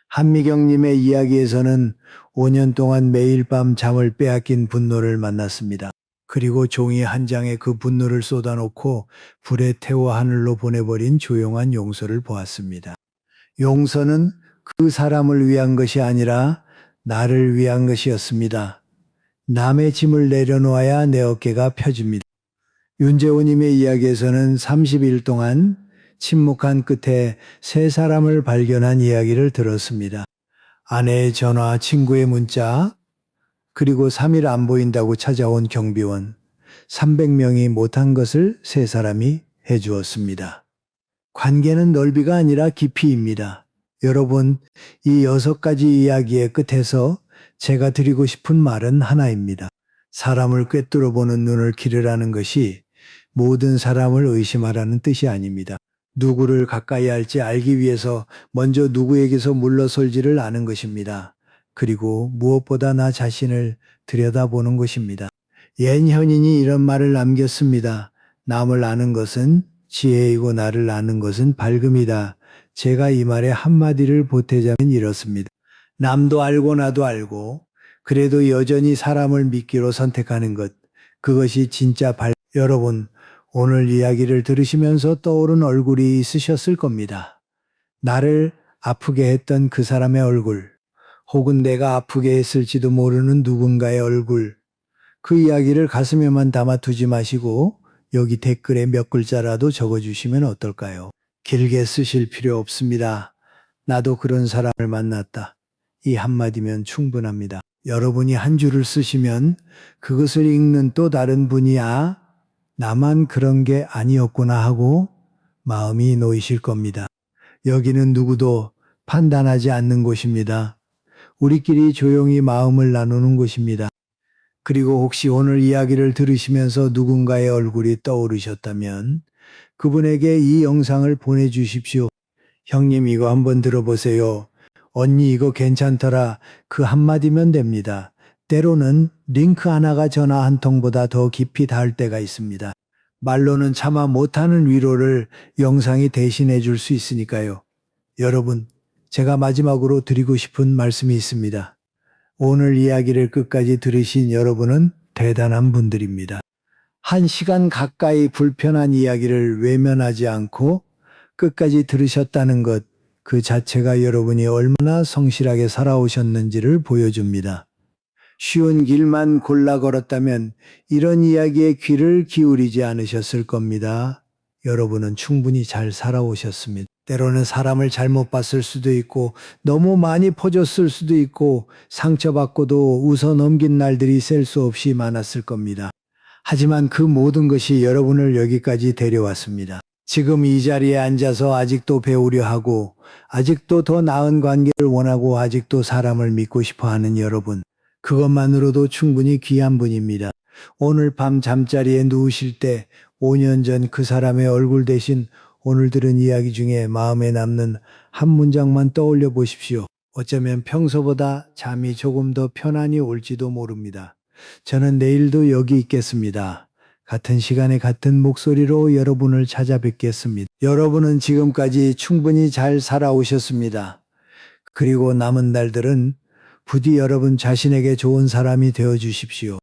한미경님의 이야기에서는 5년 동안 매일 밤 잠을 빼앗긴 분노를 만났습니다. 그리고 종이 한 장에 그 분노를 쏟아놓고 불에 태워 하늘로 보내버린 조용한 용서를 보았습니다. 용서는 그 사람을 위한 것이 아니라 나를 위한 것이었습니다. 남의 짐을 내려놓아야 내 어깨가 펴집니다. 윤재호님의 이야기에서는 30일 동안 침묵한 끝에 3사람을 발견한 이야기를 들었습니다. 아내의 전화, 친구의 문자, 그리고 3일 안 보인다고 찾아온 경비원, 300명이 못한 것을 3사람이 해주었습니다. 관계는 넓이가 아니라 깊이입니다. 여러분, 이 6가지 이야기의 끝에서 제가 드리고 싶은 말은 하나입니다. 사람을 꿰뚫어 보는 눈을 기르라는 것이 모든 사람을 의심하라는 뜻이 아닙니다. 누구를 가까이 할지 알기 위해서 먼저 누구에게서 물러설지를 아는 것입니다. 그리고 무엇보다 나 자신을 들여다보는 것입니다. 옛 현인이 이런 말을 남겼습니다. 남을 아는 것은 지혜이고 나를 아는 것은 밝음이다. 제가 이 말에 한마디를 보태자면 이렇습니다. 남도 알고 나도 알고 그래도 여전히 사람을 믿기로 선택하는 것. 그것이 진짜 여러분, 오늘 이야기를 들으시면서 떠오른 얼굴이 있으셨을 겁니다. 나를 아프게 했던 그 사람의 얼굴, 혹은 내가 아프게 했을지도 모르는 누군가의 얼굴. 그 이야기를 가슴에만 담아두지 마시고 여기 댓글에 몇 글자라도 적어주시면 어떨까요? 길게 쓰실 필요 없습니다. 나도 그런 사람을 만났다. 이 한마디면 충분합니다. 여러분이 한 줄을 쓰시면 그것을 읽는 또 다른 분이 나만 그런 게 아니었구나 하고 마음이 놓이실 겁니다. 여기는 누구도 판단하지 않는 곳입니다. 우리끼리 조용히 마음을 나누는 곳입니다. 그리고 혹시 오늘 이야기를 들으시면서 누군가의 얼굴이 떠오르셨다면 그분에게 이 영상을 보내주십시오. 형님 이거 한번 들어보세요. 언니 이거 괜찮더라. 그 한마디면 됩니다. 때로는 링크 하나가 전화 한 통보다 더 깊이 닿을 때가 있습니다. 말로는 차마 못하는 위로를 영상이 대신해 줄 수 있으니까요. 여러분, 제가 마지막으로 드리고 싶은 말씀이 있습니다. 오늘 이야기를 끝까지 들으신 여러분은 대단한 분들입니다. 1시간 가까이 불편한 이야기를 외면하지 않고 끝까지 들으셨다는 것, 그 자체가 여러분이 얼마나 성실하게 살아오셨는지를 보여줍니다. 쉬운 길만 골라 걸었다면 이런 이야기에 귀를 기울이지 않으셨을 겁니다. 여러분은 충분히 잘 살아오셨습니다. 때로는 사람을 잘못 봤을 수도 있고 너무 많이 퍼줬을 수도 있고 상처받고도 웃어 넘긴 날들이 셀 수 없이 많았을 겁니다. 하지만 그 모든 것이 여러분을 여기까지 데려왔습니다. 지금 이 자리에 앉아서 아직도 배우려 하고 아직도 더 나은 관계를 원하고 아직도 사람을 믿고 싶어 하는 여러분. 그것만으로도 충분히 귀한 분입니다. 오늘 밤 잠자리에 누우실 때 5년 전 그 사람의 얼굴 대신 오늘 들은 이야기 중에 마음에 남는 한 문장만 떠올려 보십시오. 어쩌면 평소보다 잠이 조금 더 편안히 올지도 모릅니다. 저는 내일도 여기 있겠습니다. 같은 시간에 같은 목소리로 여러분을 찾아뵙겠습니다. 여러분은 지금까지 충분히 잘 살아오셨습니다. 그리고 남은 날들은 부디 여러분 자신에게 좋은 사람이 되어 주십시오.